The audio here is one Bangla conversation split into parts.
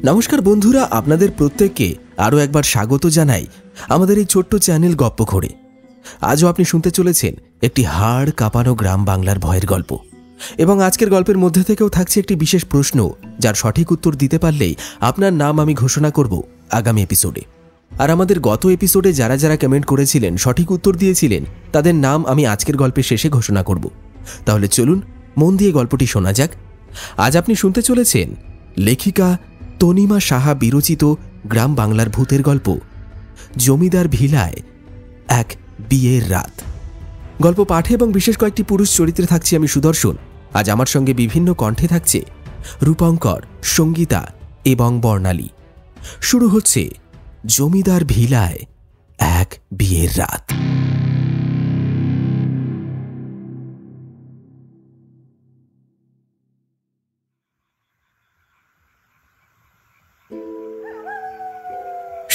নমস্কার বন্ধুরা, আপনাদের প্রত্যেককে আরও একবার স্বাগত জানাই আমাদের এই ছোট্ট চ্যানেল গপ্প ঘোরে। আজও আপনি শুনতে চলেছেন একটি হাড় কাঁপানো গ্রাম বাংলার ভয়ের গল্প, এবং আজকের গল্পের মধ্যে থেকেও থাকছে একটি বিশেষ প্রশ্ন, যার সঠিক উত্তর দিতে পারলেই আপনার নাম আমি ঘোষণা করব আগামী এপিসোডে। আর আমাদের গত এপিসোডে যারা যারা কমেন্ট করেছিলেন, সঠিক উত্তর দিয়েছিলেন, তাদের নাম আমি আজকের গল্পের শেষে ঘোষণা করব। তাহলে চলুন মন দিয়ে গল্পটি শোনা যাক। আজ আপনি শুনতে চলেছেন লেখিকা তনিমা সাহা বিরচিত গ্রাম বাংলার ভূতের গল্প জমিদার ভিলায় এক বিয়ের রাত। গল্প পাঠে এবং বিশেষ কয়েকটি পুরুষ চরিত্রে থাকছি আমি সুদর্শন। আজ আমার সঙ্গে বিভিন্ন কণ্ঠে থাকছে রূপঙ্কর, সঙ্গীতা এবং বর্ণালী। শুরু হচ্ছে জমিদার ভিলায় এক বিয়ের রাত।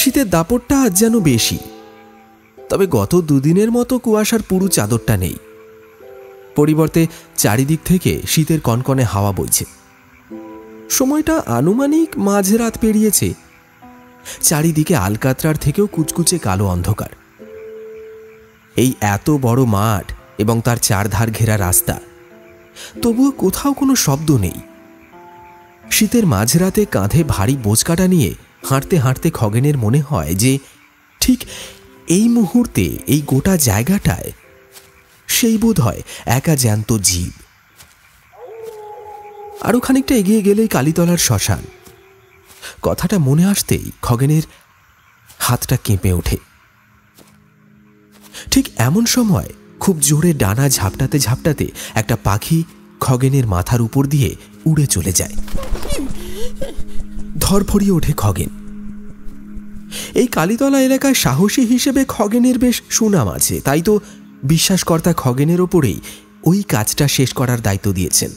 শীতের দাপটটা আজ যেন বেশি, তবে গত দুদিনের মতো কুয়াশার পুরু চাদরটা নেই। পরিবর্তে চারিদিক থেকে শীতের কনকনে হাওয়া বইছে। সময়টা আনুমানিক মাঝরাত পেরিয়েছে। চারিদিকে আলকাতরার থেকেও কুচকুচে কালো অন্ধকার। এই এত বড় মাঠ এবং তার চারধার ঘেরা রাস্তা, তবুও কোথাও কোনো শব্দ নেই। শীতের মাঝরাতে কাঁধে ভারী বোঝকাটা নিয়ে হাঁটতে হাঁটতে খগেনের মনে হয় যে ঠিক এই মুহূর্তে এই গোটা জায়গাটায় সেই বোধ হয় একা জ্যান্ত জীব। আরও খানিকটা এগিয়ে গেলেই কালীতলার শ্মশান। কথাটা মনে আসতেই খগেনের হাতটা কেঁপে ওঠে। ঠিক এমন সময় খুব জোরে ডানা ঝাপটাতে ঝাপটাতে একটা পাখি খগেনের মাথার উপর দিয়ে উড়ে চলে যায়। ধরফড়িয়ে ওঠে খগেন। এই কালীতলা এলাকায় সাহসী হিসেবে খগেনের বেশ সুনাম আছে, তাই তো বিশ্বাসকর্তা খগেনের ওপরেই ওই কাজটা শেষ করার দায়িত্ব দিয়েছেন।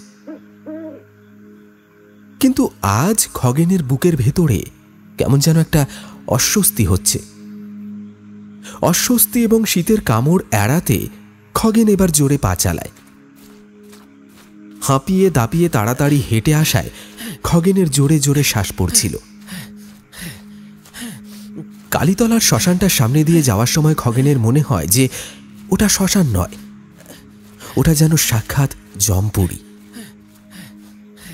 কিন্তু আজ খগেনের বুকের ভেতরে কেমন যেন একটা অস্বস্তি হচ্ছে। অস্বস্তি এবং শীতের কামড় এড়াতে খগেন এবার জোরে পা চালায়। হাঁপিয়ে দাপিয়ে তাড়াতাড়ি হেঁটে আসায় খগেনের জোরে জোরে শ্বাস পড়ছিল। কালীতলার শ্মশানটার সামনে দিয়ে যাওয়ার সময় খগেনের মনে হয় যে ওটা শ্মশান নয়, ওটা যেন সাক্ষাৎ জমপুরি।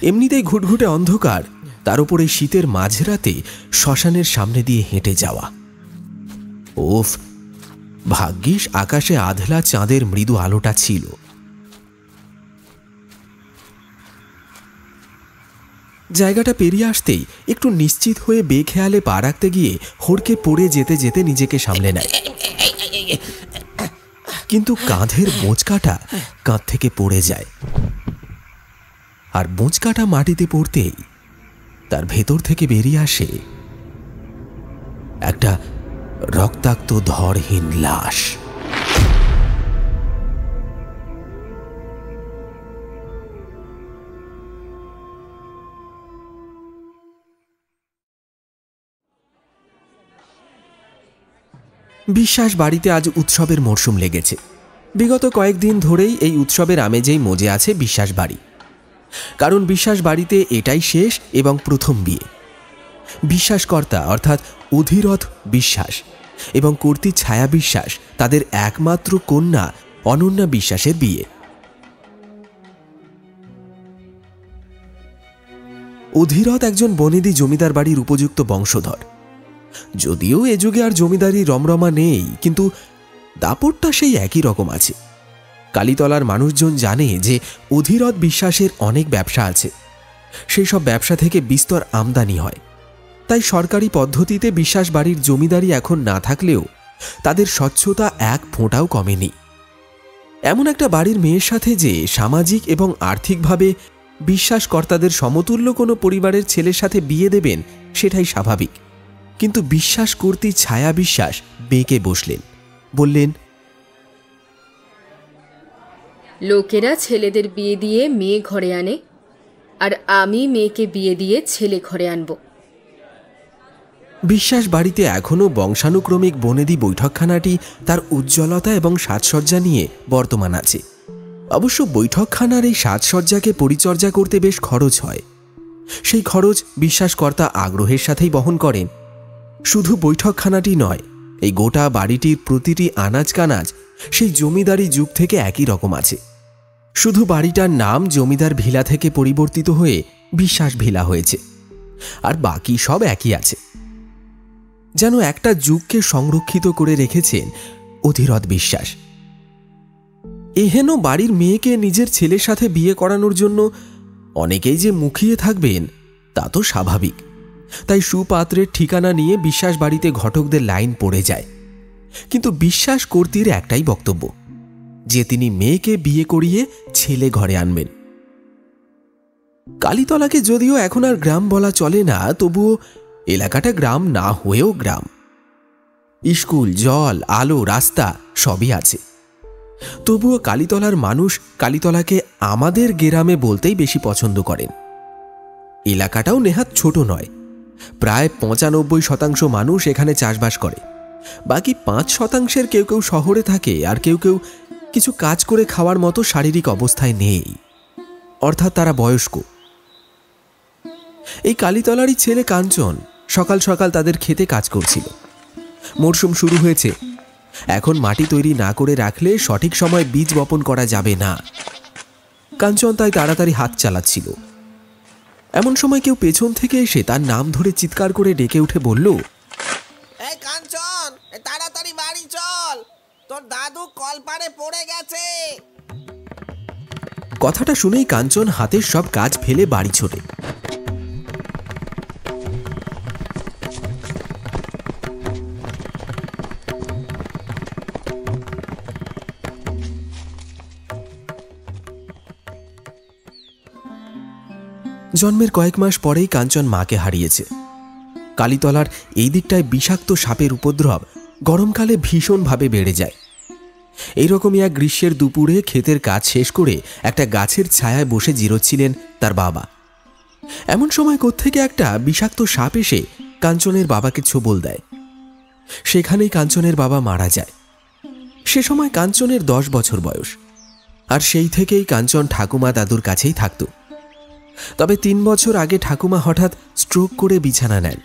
এমনিতেই ঘুটঘুটে অন্ধকার, তার উপরে শীতের মাঝরাতে শ্মশানের সামনে দিয়ে হেঁটে যাওয়া। ওফ, ভাগ্যিস আকাশে আধলা চাঁদের মৃদু আলোটা ছিল। জায়গাটা পেরিয়ে আসতেই একটু নিশ্চিত হয়ে বেখেয়ালে পা রাখতে গিয়ে হড়কে পড়ে যেতে যেতে নিজেকে সামলে নেয়। কিন্তু কাঁধের বোঁচকাটা কাঁধ থেকে পড়ে যায়, আর বোঁচকাটা মাটিতে পড়তেই তার ভেতর থেকে বেরিয়ে আসে একটা রক্তাক্ত ধরহীন লাশ। বিশ্বাস বাড়িতে আজ উৎসবের মরশুম লেগেছে। বিগত কয়েকদিন ধরেই এই উৎসবের আমেজেই মজে আছে বিশ্বাস বাড়ি। কারণ বিশ্বাস বাড়িতে এটাই শেষ এবং প্রথম বিয়ে। বিশ্বাসকর্তা অর্থাৎ অধিরথ বিশ্বাস এবং কর্ত্রী ছায়া বিশ্বাস, তাদের একমাত্র কন্যা অনন্যা বিশ্বাসের বিয়ে। অধিরথ একজন বনেদি জমিদার বাড়ির উপযুক্ত বংশধর। যদিও এ যুগে আর জমিদারি রমরমা নেই, কিন্তু দাপটটা সেই একই রকম আছে। কালীতলার মানুষজন জানে যে অধিরথ বিশ্বাসের অনেক ব্যবসা আছে, সেই সব ব্যবসা থেকে বিস্তর আমদানি হয়। তাই সরকারি পদ্ধতিতে বিশ্বাস বাড়ির জমিদারি এখন না থাকলেও তাদের স্বচ্ছতা এক ফোঁটাও কমেনি। এমন একটা বাড়ির মেয়ের সাথে যে সামাজিক এবং আর্থিকভাবে বিশ্বাসকর্তাদের সমতুল্য কোনো পরিবারের ছেলের সাথে বিয়ে দেবেন, সেটাই স্বাভাবিক। কিন্তু বিশ্বাস কর্ত্রী ছায়া বিশ্বাস বেঁকে বসলেন, বললেন, লোকেরা ছেলেদের বিয়ে দিয়ে মেয়ে ঘরে আনে, আর আমি মেয়েকে বিয়ে দিয়ে ছেলে ঘরে আনব। বিশ্বাস বাড়িতে এখনও বংশানুক্রমিক বনেদি বৈঠকখানাটি তার উজ্জ্বলতা এবং সাজসজ্জা নিয়ে বর্তমান আছে। অবশ্য বৈঠকখানার এই সাজসজ্জাকে পরিচর্যা করতে বেশ খরচ হয়। সেই খরচ বিশ্বাসকর্তা আগ্রহের সাথেই বহন করেন। শুধু বৈঠকখানাটি নয়, এই গোটা বাড়িটির প্রতিটি আনাজ কানাজ সেই জমিদারি যুগ থেকে একই রকম আছে। শুধু বাড়িটার নাম জমিদার ভিলা থেকে পরিবর্তিত হয়ে বিশ্বাস ভিলা হয়েছে, আর বাকি সব একই আছে। যেন একটা যুগকে সংরক্ষিত করে রেখেছেন অধীরথ বিশ্বাস। এহেন বাড়ির মেয়েকে নিজের ছেলের সাথে বিয়ে করানোর জন্য অনেকেই যে মুখিয়ে থাকবেন তা তো স্বাভাবিক। তাই সুপাত্রের ঠিকানা নিয়ে বিশ্বাস বাড়িতে ঘটকদের লাইন পড়ে যায়। কিন্তু বিশ্বাস কর্ত্রীর একটাই বক্তব্য, যে তিনি মেয়েকে বিয়ে করিয়ে ছেলে ঘরে আনবেন। কালীতলাকে যদিও এখন আর গ্রাম বলা চলে না, তবুও এলাকাটা গ্রাম না হয়েও গ্রাম। স্কুল, জল, আলো, রাস্তা সবই আছে। তবুও কালীতলার মানুষ কালীতলাকে আমাদের গ্রামে বলতেই বেশি পছন্দ করেন। এলাকাটাও নেহাত ছোট নয়। প্রায় 95% মানুষ এখানে চাষবাস করে। বাকি 5% কেউ কেউ শহরে থাকে, আর কেউ কেউ কিছু কাজ করে খাওয়ার মতো শারীরিক অবস্থায় নেই, অর্থাৎ তারা বয়স্ক। এই কালীতলারই ছেলে কাঞ্চন সকাল সকাল তাদের খেতে কাজ করছিল। মরশুম শুরু হয়েছে। এখন মাটি তৈরি না করে রাখলে সঠিক সময় বীজ বপন করা যাবে না। কাঞ্চন তাই তাড়াতাড়ি হাত চালাচ্ছিল। এমন সময় কেউ পেছন থেকে এসে তার নাম ধরে চিৎকার করে ডেকে উঠে বলল, এই কাঞ্চন, তাড়াতাড়ি বাড়ি চল, তোর দাদু কলপারে পড়ে গেছে। কথাটা শুনেই কাঞ্চন হাতের সব কাজ ফেলে বাড়ি ছোটে। জন্মের কয়েক মাস পরেই কাঞ্চন মাকে হারিয়েছে। কালীতলার এই দিকটায় বিষাক্ত সাপের উপদ্রব গরমকালে ভীষণভাবে বেড়ে যায়। এইরকমই এক গ্রীষ্মের দুপুরে ক্ষেতের কাজ শেষ করে একটা গাছের ছায়ায় বসে জিরোচ্ছিলেন তার বাবা। এমন সময় কোত্থেকে একটা বিষাক্ত সাপ এসে কাঞ্চনের বাবাকে ছোবল দেয়। সেখানেই কাঞ্চনের বাবা মারা যায়। সে সময় কাঞ্চনের 10 বছর বয়স, আর সেই থেকেই কাঞ্চন ঠাকুমা দাদুর কাছেই থাকত। তবে 3 বছর আগে ঠাকুমা হঠাৎ স্ট্রোক করে বিছানা নেন,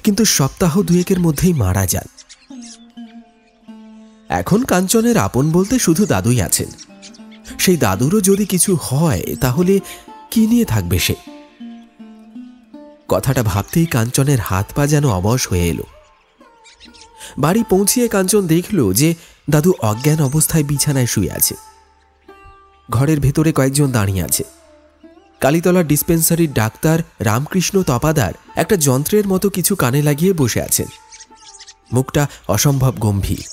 কিন্তু সপ্তাহ 2-এর মধ্যেই মারা যান। এখন কাঞ্চনের আপন বলতে শুধু দাদুই আছেন। সেই দাদুরও যদি কিছু হয় তাহলে কি নিয়ে থাকবে সে? কথাটা ভাবতেই কাঞ্চনের হাত পা যেন অবশ হয়ে এলো। বাড়ি পৌঁছিয়ে কাঞ্চন দেখল যে দাদু অজ্ঞান অবস্থায় বিছানায় শুয়ে আছে। ঘরের ভেতরে কয়েকজন দাঁড়িয়ে আছে। কালীতলার ডিসপেন্সারির ডাক্তার রামকৃষ্ণ তপাদার একটা যন্ত্রের মতো কিছু কানে লাগিয়ে বসে আছেন। মুখটা অসম্ভব গম্ভীর।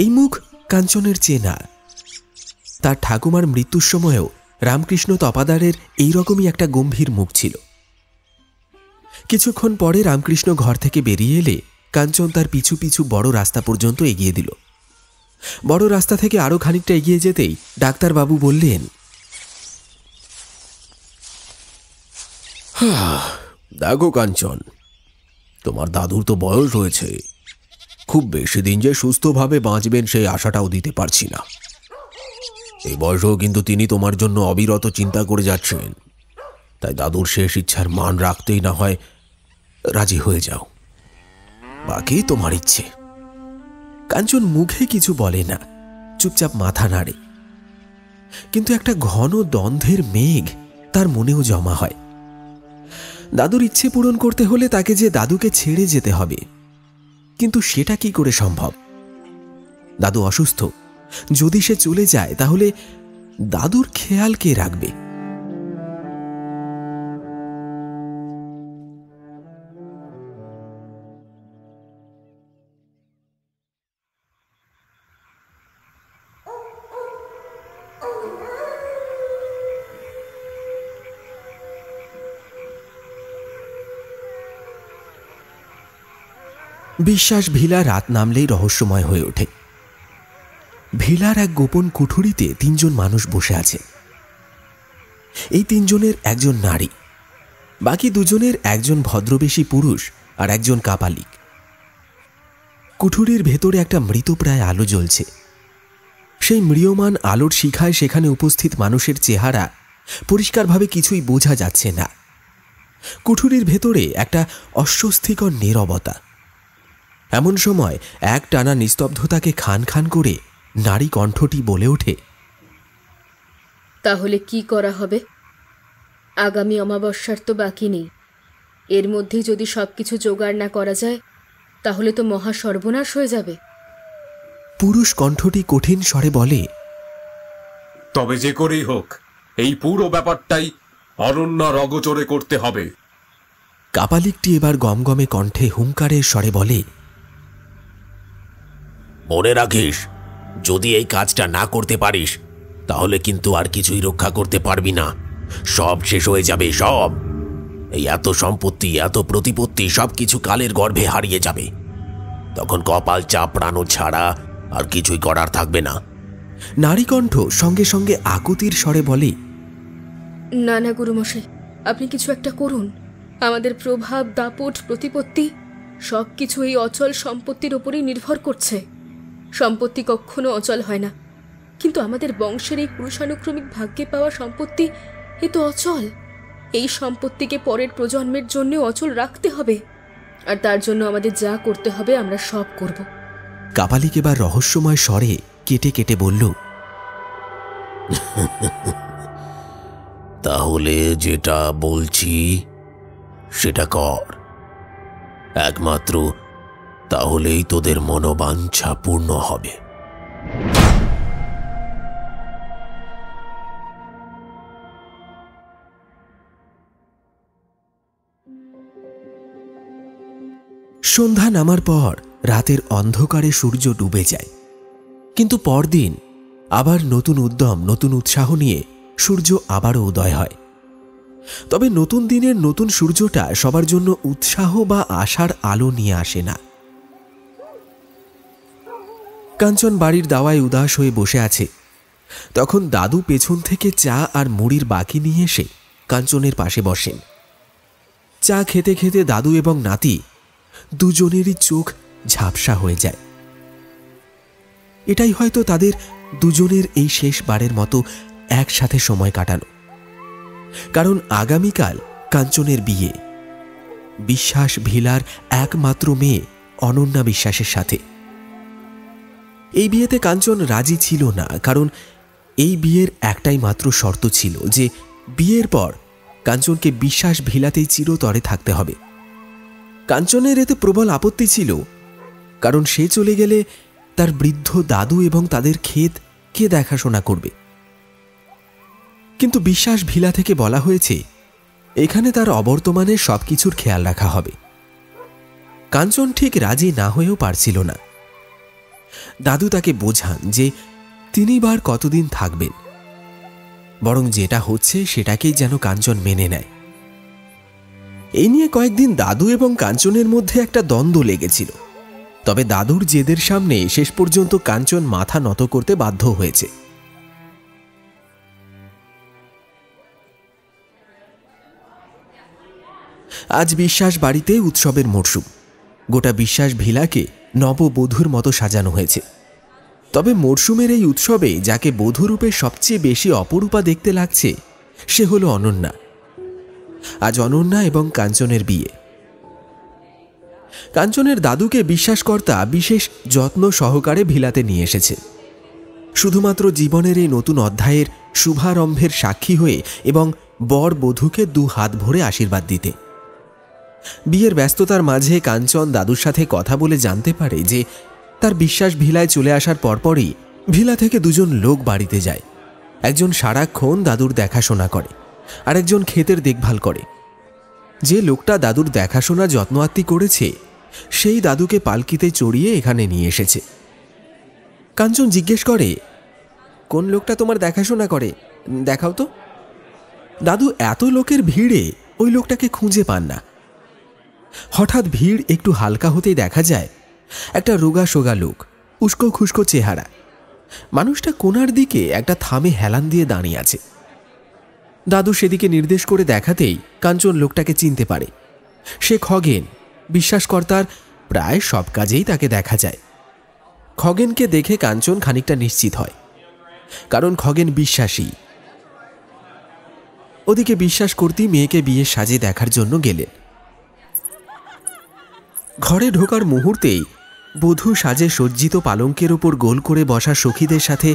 এই মুখ কাঞ্চনের চেনা। তার ঠাকুমার মৃত্যুর সময়ও রামকৃষ্ণ তপাদারের এইরকমই একটা গম্ভীর মুখ ছিল। কিছুক্ষণ পরে রামকৃষ্ণ ঘর থেকে বেরিয়ে এলে কাঞ্চন তার পিছু পিছু বড় রাস্তা পর্যন্ত এগিয়ে দিল। বড় রাস্তা থেকে আরো খানিকটা এগিয়ে যেতেই ডাক্তারবাবু বললেন, দেখো কাঞ্চন, তোমার দাদুর তো বয়স হয়েছে, খুব বেশি দিন যে সুস্থভাবে বাঁচবেন সেই আশাটাও দিতে পারছি না। এই বয়সেও কিন্তু তিনি তোমার জন্য অবিরত চিন্তা করে যাচ্ছেন। তাই দাদুর শেষ ইচ্ছার মান রাখতেই না হয় রাজি হয়ে যাও, বাকি তোমার ইচ্ছে। কাঞ্চন মুখে কিছু বলে না, চুপচাপ মাথা নাড়ে। কিন্তু একটা ঘন দ্বন্দ্বের মেঘ তার মনেও জমা হয়। দাদুর ইচ্ছে পূরণ করতে হলে তাকে যে দাদুকে ছেড়ে যেতে হবে, কিন্তু সেটা কি করে সম্ভব? দাদু অসুস্থ। যদি সে চলে যায় তাহলে দাদুর খেয়াল কে রাখবে? বিশ্বাস ভিলা রাত নামলেই রহস্যময় হয়ে ওঠে। ভিলার এক গোপন কুঠুরিতে 3 জন মানুষ বসে আছে। এই 3 জনের একজন নারী, বাকি 2 জনের একজন ভদ্রবেশী পুরুষ আর একজন কাপালিক। কুঠুরির ভেতরে একটা মৃতপ্রায় আলো জ্বলছে। সেই ম্রিয়মান আলোর শিখায় সেখানে উপস্থিত মানুষের চেহারা পরিষ্কারভাবে কিছুই বোঝা যাচ্ছে না। কুঠুরির ভেতরে একটা অস্বস্তিকর নীরবতা। এমন সময় এক টানা নিস্তব্ধতাকে খান খান করে নারী কণ্ঠটি বলে ওঠে, তাহলে কি করা হবে? আগামী অমাবস্যার তো বাকি নেই। এর মধ্যেই যদি সবকিছু জোগাড় না করা যায় তাহলে তো মহা সর্বনাশ হয়ে যাবে। পুরুষ কণ্ঠটি কঠিন স্বরে বলে, তবে যে করেই হোক এই পুরো ব্যাপারটাই অরণ্যার অগোচরে করতে হবে। কাপালিকটি এবার গমগমে কণ্ঠে হুঙ্কারের স্বরে বলে, মনে রাখিস, যদি এই কাজটা না করতে পারিস তাহলে কিন্তু আর কিছুই রক্ষা করতে পারবি না। সব শেষ হয়ে যাবে, সব। এই এত সম্পত্তি, এত প্রতিপত্তি সবকিছু কালের গর্ভে হারিয়ে যাবে। তখন কপাল চাপড়ানো ছাড়া আর কিছুই করার থাকবে না। নারী কণ্ঠ সঙ্গে সঙ্গে আকুতির স্বরে বলে, না না গুরুমশাই, আপনি কিছু একটা করুন। আমাদের প্রভাব, দাপট, প্রতিপত্তি সব কিছু এই অচল সম্পত্তির ওপরেই নির্ভর করছে। সম্পত্তি কখনো অচল হয় না, কিন্তু আমাদের বংশের এই পুরুষানুক্রমিক ভাগ্যে পাওয়া সম্পত্তি এ তো অচল। এই সম্পত্তিকে পরের প্রজন্মের জন্য অচল রাখতে হবে, আর তার জন্য আমাদের যা করতে হবে আমরা সব করব। কাপালিক এবার রহস্যময় স্বরে কেটে কেটে বলল, তাহলে যেটা বলছি সেটা কর। একমাত্র তাহলেই তোদের মনোবাঞ্ছা পূর্ণ হবে। সন্ধ্যা নামার পর রাতের অন্ধকারে সূর্য ডুবে যায়, কিন্তু পরদিন আবার নতুন উদ্যম, নতুন উৎসাহ নিয়ে সূর্য আবারও উদয় হয়। তবে নতুন দিনের নতুন সূর্যটা সবার জন্য উৎসাহ বা আশার আলো নিয়ে আসে না। কাঞ্চন বাড়ির দাওয়ায় উদাস হয়ে বসে আছে। তখন দাদু পেছন থেকে চা আর মুড়ির বাকি নিয়ে এসে কাঞ্চনের পাশে বসেন। চা খেতে খেতে দাদু এবং নাতি দুজনেরই চোখ ঝাপসা হয়ে যায়। এটাই হয়তো তাদের দুজনের এই শেষবারের মতো একসাথে সময় কাটানো, কারণ আগামীকাল কাঞ্চনের বিয়ে বিশ্বাস ভিলার একমাত্র মেয়ে অনন্যা বিশ্বাসের সাথে। এই বিয়েতে কাঞ্চন রাজি ছিল না, কারণ এই বিয়ের একটাই মাত্র শর্ত ছিল যে বিয়ের পর কাঞ্চনকে বিশ্বাস ভিলাতেই চিরতরে থাকতে হবে। কাঞ্চনের এতে প্রবল আপত্তি ছিল, কারণ সে চলে গেলে তার বৃদ্ধ দাদু এবং তাদের ক্ষেত কে দেখাশোনা করবে। কিন্তু বিশ্বাস ভিলা থেকে বলা হয়েছে এখানে তার অবর্তমানে সবকিছুর খেয়াল রাখা হবে। কাঞ্চন ঠিক রাজি না হয়েও পারছিল না। দাদু তাকে বোঝান যে তিনি বার কতদিন থাকবেন, বরং যেটা হচ্ছে সেটাকেই যেন কাঞ্চন মেনে নেয়। এই নিয়ে কয়েকদিন দাদু এবং কাঞ্চনের মধ্যে একটা দ্বন্দ্ব লেগেছিল, তবে দাদুর জেদের সামনে শেষ পর্যন্ত কাঞ্চন মাথা নত করতে বাধ্য হয়েছে। আজ বিশ্বাস বাড়িতে উৎসবের মরশুম। গোটা বিশ্বাস ভিলাকে নববধূর মতো সাজানো হয়েছে। তবে মরশুমের এই উৎসবে যাকে বধূরূপে সবচেয়ে বেশি অপরূপা দেখতে লাগছে সে হলো অনন্যা। আজ অনন্যা এবং কাঞ্চনের বিয়ে। কাঞ্চনের দাদুকে বিশ্বাসকর্তা বিশেষ যত্ন সহকারে ভিলাতে নিয়ে এসেছে, শুধুমাত্র জীবনের এই নতুন অধ্যায়ের শুভারম্ভের সাক্ষী হয়ে এবং বর বধূকে দু হাত ভরে আশীর্বাদ দিতে। বিয়ের ব্যস্ততার মাঝে কাঞ্চন দাদুর সাথে কথা বলে জানতে পারে যে তার বিশ্বাস ভিলায় চলে আসার পরপরই ভিলা থেকে দুজন লোক বাড়িতে যায়। একজন সারাক্ষণ দাদুর দেখাশোনা করে, আর একজন ক্ষেতের দেখভাল করে। যে লোকটা দাদুর দেখাশোনা যত্নআত্তি করেছে সেই দাদুকে পালকিতে চড়িয়ে এখানে নিয়ে এসেছে। কাঞ্চন জিজ্ঞেস করে, কোন লোকটা তোমার দেখাশোনা করে, দেখাও তো। দাদু এত লোকের ভিড়ে ওই লোকটাকে খুঁজে পান না। হঠাৎ ভিড় একটু হালকা হতেই দেখা যায় একটা রোগা সোগা লোক, উস্কো খুস্কো চেহারা। মানুষটা কোণার দিকে একটা থামে হেলান দিয়ে দাঁড়িয়ে আছে। দাদু সেদিকে নির্দেশ করে দেখাতেই কাঞ্চন লোকটাকে চিনতে পারে। সে খগেন, বিশ্বাসকর্তার প্রায় সব কাজেই তাকে দেখা যায়। খগেনকে দেখে কাঞ্চন খানিকটা নিশ্চিত হয়, কারণ খগেন বিশ্বাসী। ওদিকে বিশ্বাস করতেই মেয়েকে বিয়ের সাজে দেখার জন্য গেলেন। ঘরে ঢোকার মুহূর্তেই বধূ সাজে সজ্জিত পালঙ্কের ওপর গোল করে বসা সখীদের সাথে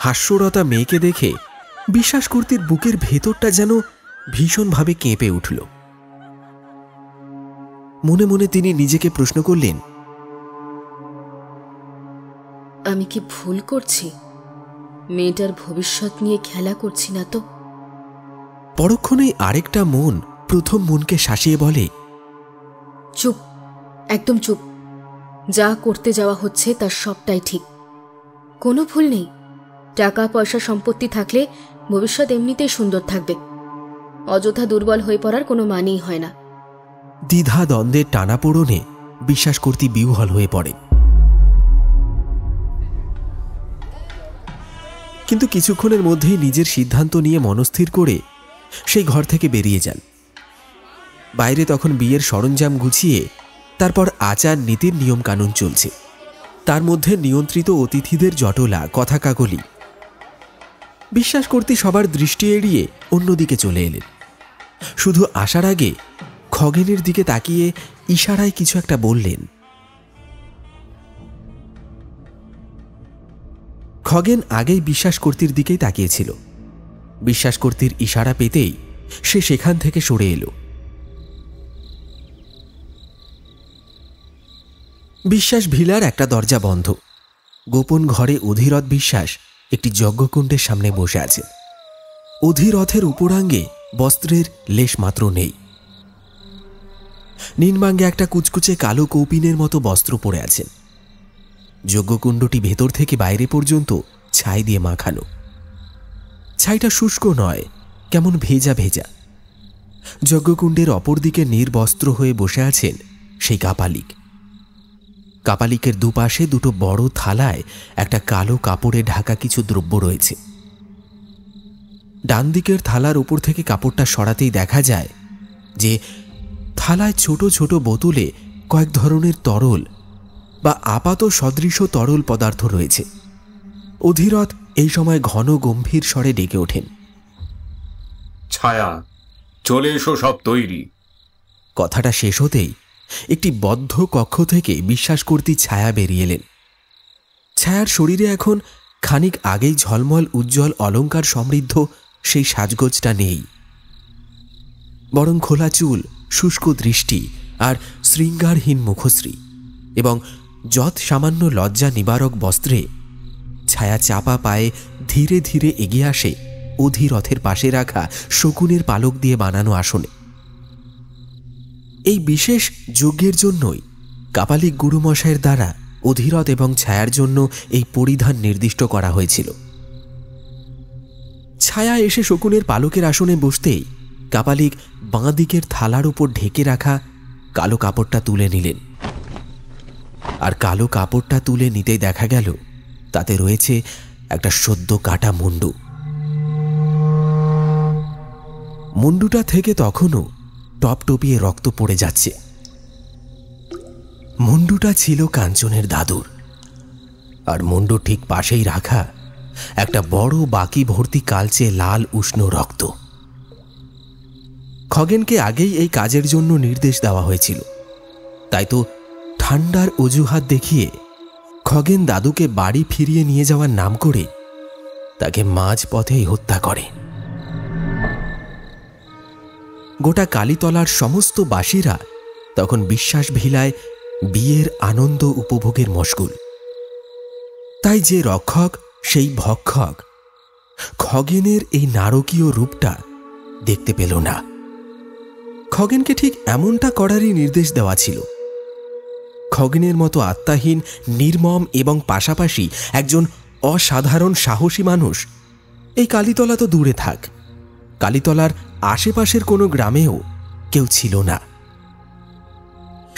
হাস্যরতা মেয়েকে দেখে বিশ্বাস কর্তীর বুকের ভেতরটা যেন ভীষণভাবে কেঁপে উঠল। মনে মনে তিনি নিজেকে প্রশ্ন করলেন, আমি কি ভুল করছি? মেয়েটার ভবিষ্যৎ নিয়ে খেলা করছি না তো? পরক্ষণেই আরেকটা মন প্রথম মনকে শাসিয়ে বলে, চুপ, একদম চুপ। যা করতে যাওয়া হচ্ছে তার সবটাই ঠিক, কোনো ভুল নেই। টাকা পয়সা সম্পত্তি থাকলে ভবিষ্যৎ এমনিতেই সুন্দর থাকবে। অযথা দুর্বল হয়ে পড়ার কোনো মানেই হয় না। দ্বিধা দ্বন্দ্বের টানাপোড়নে বিশ্বাস কর্তী বিহ্বল হয়ে পড়ে। কিন্তু কিছুক্ষণের মধ্যেই নিজের সিদ্ধান্ত নিয়ে মনস্থির করে সেই ঘর থেকে বেরিয়ে যান। বাইরে তখন বিয়ের সরঞ্জাম গুছিয়ে তারপর আচার নীতির নিয়মকানুন চলছে। তার মধ্যে নিয়ন্ত্রিত অতিথিদের জটলা, কথা কাকলি। বিশ্বাস কর্তী সবার দৃষ্টি এড়িয়ে অন্যদিকে চলে এলেন। শুধু আসার আগে খগেনের দিকে তাকিয়ে ইশারায় কিছু একটা বললেন। খগেন আগেই বিশ্বাস কর্তীর দিকেই তাকিয়েছিল। বিশ্বাস কর্তীর ইশারা পেতেই সে সেখান থেকে সরে এলো। বিশ্বাস ভিলার একটা দরজা বন্ধ। গোপন ঘরে অধীরথ বিশ্বাস একটি যজ্ঞকুণ্ডের সামনে বসে আছেন। অধীরথের উপরাঙ্গে বস্ত্রের লেশ মাত্র নেই। নিম্নাঙ্গে একটা কুচকুচে কালো কৌপিনের মতো বস্ত্র পরে আছেন। যজ্ঞকুণ্ডটি ভেতর থেকে বাইরে পর্যন্ত ছাই দিয়ে মাখানো। ছাইটা শুষ্ক নয়, কেমন ভেজা ভেজা। যজ্ঞকুণ্ডের অপরদিকে নির্বস্ত্র হয়ে বসে আছেন সেই কাপালিক। কাপালিকের দুপাশে দুটো বড় থালায় একটা কালো কাপড়ে ঢাকা কিছু দ্রব্য রয়েছে। ডান দিকের থালার উপর থেকে কাপড়টা সরাতেই দেখা যায় যে থালায় ছোট ছোট বোতলে কয়েক ধরনের তরল বা আপাত সদৃশ তরল পদার্থ রয়েছে। অধীরথ এই সময় ঘন গম্ভীর স্বরে ডেকে ওঠেন, ছায়া, চলে এসো, সব তৈরি। কথাটা শেষ হতেই একটি বদ্ধ কক্ষ থেকে বিশ্বাস কর্তী ছায়া বেরিয়ে এলেন। ছায়ার শরীরে এখন খানিক আগেই ঝলমল উজ্জ্বল অলঙ্কার সমৃদ্ধ সেই সাজগোজটা নেই, বরং খোলা চুল, শুষ্ক দৃষ্টি আর শৃঙ্গারহীন মুখশ্রী এবং যৎ সামান্য লজ্জা নিবারক বস্ত্রে ছায়া চাপা পায়ে ধীরে ধীরে এগিয়ে আসে অধীরথের পাশে রাখা শকুনের পালক দিয়ে বানানো আসনে। এই বিশেষ যজ্ঞের জন্যই কাপালিক গুরুমশাইয়ের দ্বারা অধীরথ এবং ছায়ার জন্য এই পরিধান নির্দিষ্ট করা হয়েছিল। ছায়া এসে শকুনের পালকের আসনে বসতেই কাপালিক বাঁ দিকের থালার উপর ঢেকে রাখা কালো কাপড়টা তুলে নিলেন। আর কালো কাপড়টা তুলে নিতেই দেখা গেল তাতে রয়েছে একটা সদ্য কাটা মুন্ডু। মুন্ডুটা থেকে তখনও টপটপিয়ে রক্ত পড়ে যাচ্ছে। মুন্ডুটা ছিল কাঞ্চনের দাদুর, আর মুন্ডু ঠিক পাশেই রাখা একটা বড় বাকি ভর্তি কালচে লাল উষ্ণ রক্ত। খগেনকে আগেই এই কাজের জন্য নির্দেশ দেওয়া হয়েছিল, তাই তো ঠান্ডার অজুহাত দেখিয়ে খগেন দাদুকে বাড়ি ফিরিয়ে নিয়ে যাওয়ার নাম করে তাকে মাঝপথেই হত্যা করে। গোটা কালীতলার সমস্ত বাসীরা তখন বিশ্বাস ভিলায় বিয়ের আনন্দ উপভোগের মশগুল। তাই যে রক্ষক সেই ভক্ষক খগেনের এই নারকীয় রূপটা দেখতে পেল না। খগেনকে ঠিক এমনটা করারই নির্দেশ দেওয়া ছিল। খগেনের মতো আত্মাহীন, নির্মম এবং পাশাপাশি একজন অসাধারণ সাহসী মানুষ এই কালীতলা তো দূরে থাক, কালীতলার আশেপাশের কোনো গ্রামেও কেউ ছিল না।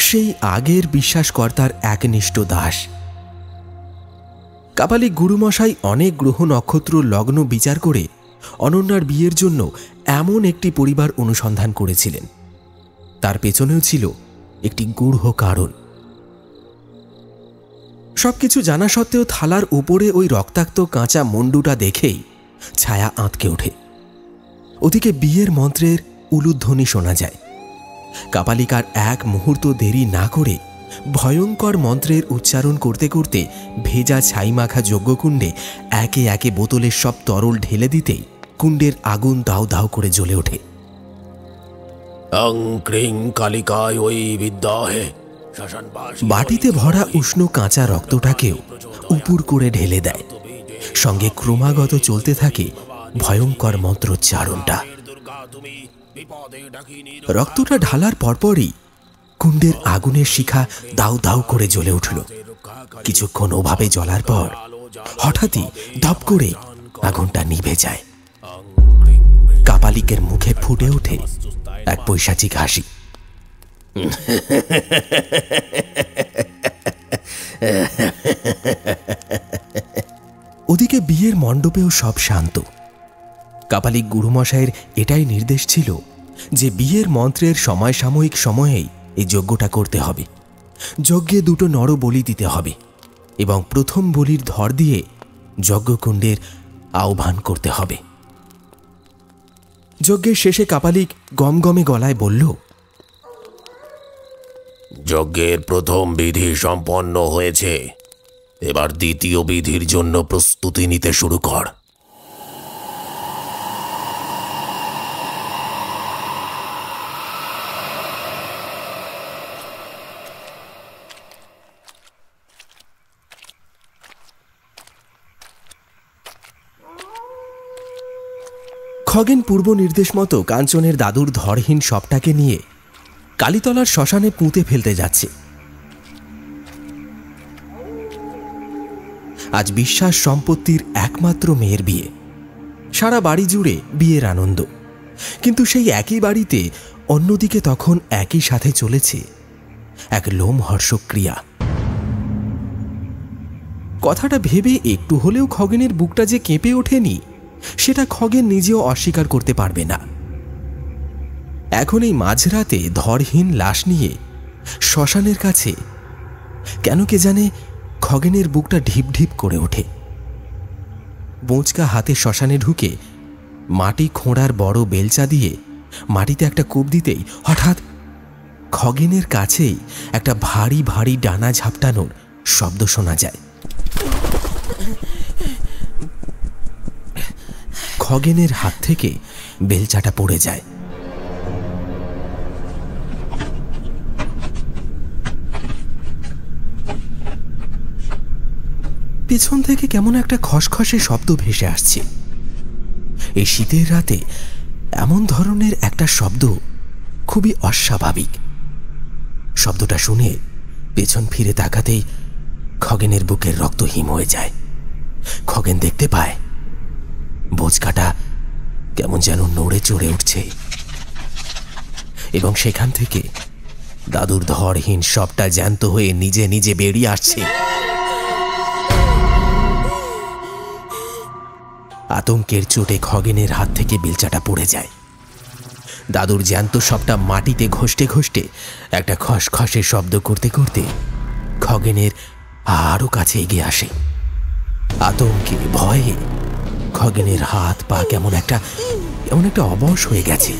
সেই আগের বিশ্বাসকর্তার একনিষ্ঠ দাস। কাপালিক গুরুমশাই অনেক গ্রহ নক্ষত্র লগ্ন বিচার করে অনন্যার বিয়ের জন্য এমন একটি পরিবার অনুসন্ধান করেছিলেন। তার পেছনেও ছিল একটি গূঢ় কারণ। সবকিছু জানা সত্ত্বেও থালার উপরে ওই রক্তাক্ত কাঁচা মুন্ডুটা দেখেই ছায়া আঁতকে ওঠে। ওদিকে বিয়ের মন্ত্রের উলুধ্বনি শোনা যায়। কাপালিকার এক মুহূর্ত দেরি না করে ভয়ঙ্কর মন্ত্রের উচ্চারণ করতে করতে ভেজা ছাইমাখা যজ্ঞকুণ্ডে একে একে বোতলের সব তরল ঢেলে দিতেই কুণ্ডের আগুন দাউ দাউ করে জ্বলে ওঠে। বাটিতে ভরা উষ্ণ কাঁচা রক্তটাকেও উপুর করে ঢেলে দেয়, সঙ্গে ক্রমাগত চলতে থাকে ভয়ঙ্কর মন্ত্রোচ্চারণটা। রক্তটা ঢালার পরপরই কুণ্ডের আগুনের শিখা দাউ দাউ করে জ্বলে উঠল। কিছুক্ষণ ওভাবে জ্বলার পর হঠাৎই ধপ করে আগুনটা নিভে যায়। কাপালিকের মুখে ফুটে ওঠে এক পৈশাচিক হাসি। ওদিকে বিয়ের মণ্ডপেও সব শান্ত। কাপালিক গুরুমশাইয়ের এটাই নির্দেশ ছিল যে বিয়ের মন্ত্রের সমসাময়িক সময়েই এই যজ্ঞটা করতে হবে। যজ্ঞে দুটো নর বলি দিতে হবে এবং প্রথম বলির ধর দিয়ে যজ্ঞকুণ্ডের আহ্বান করতে হবে। যজ্ঞের শেষে কাপালিক গমগমে গলায় বলল, যজ্ঞের প্রথম বিধি সম্পন্ন হয়েছে, এবার দ্বিতীয় বিধির জন্য প্রস্তুতি নিতে শুরু কর। খগেন পূর্ব নির্দেশ মতো কাঞ্চনের দাদুর ধরহীন শবটাকে নিয়ে কালীতলার শ্মশানে পুঁতে ফেলতে যাচ্ছে। আজ বিশ্বাস সম্পত্তির একমাত্র মেয়ের বিয়ে। সারা বাড়ি জুড়ে বিয়ের আনন্দ, কিন্তু সেই একই বাড়িতে অন্যদিকে তখন একই সাথে চলেছে এক লোমহর্ষক ক্রিয়া। কথাটা ভেবে একটু হলেও খগেনের বুকটা যে কেঁপে ওঠেনি সেটা খগেন নিজেও অস্বীকার করতে পারবে না। এখন এই মাঝরাতে ধরহীন লাশ নিয়ে শ্মশানের কাছে কেন কে জানে খগেনের বুকটা ঢিপ ঢিপ করে ওঠে। বোঁচকা হাতে শ্মশানে ঢুকে মাটি খোঁড়ার বড় বেলচা দিয়ে মাটিতে একটা কূপ দিতেই হঠাৎ খগেনের কাছেই একটা ভারী ভারী ডানা ঝাপটানোর শব্দ শোনা যায়। খগেনের হাত থেকে বেলচাটা পড়ে যায়। পেছন থেকে কেমন একটা খসখসে শব্দ ভেসে আসছে। এই শীতের রাতে এমন ধরনের একটা শব্দ খুবই অস্বাভাবিক। শব্দটা শুনে পেছন ফিরে তাকাতেই খগেনের বুকের রক্ত হিম হয়ে যায়। খগেন দেখতে পায় বোঁচকাটা কেমন যেন নড়ে চড়ে উঠছে এবং সেখান থেকে দাদুর ধরহীন সবটা জ্যান্ত হয়ে নিজে নিজে বেরিয়ে আসছে। আতঙ্কের চোটে খগেনের হাত থেকে বেলচাটা পড়ে যায়। দাদুর জ্যান্ত সবটা মাটিতে ঘষতে ঘষতে একটা খসখসে শব্দ করতে করতে খগেনের আরো কাছে এগিয়ে আসে। আতঙ্কে ভয়ে খগেনের হাত পা কেমন একটা অবশ হয়ে গেছে।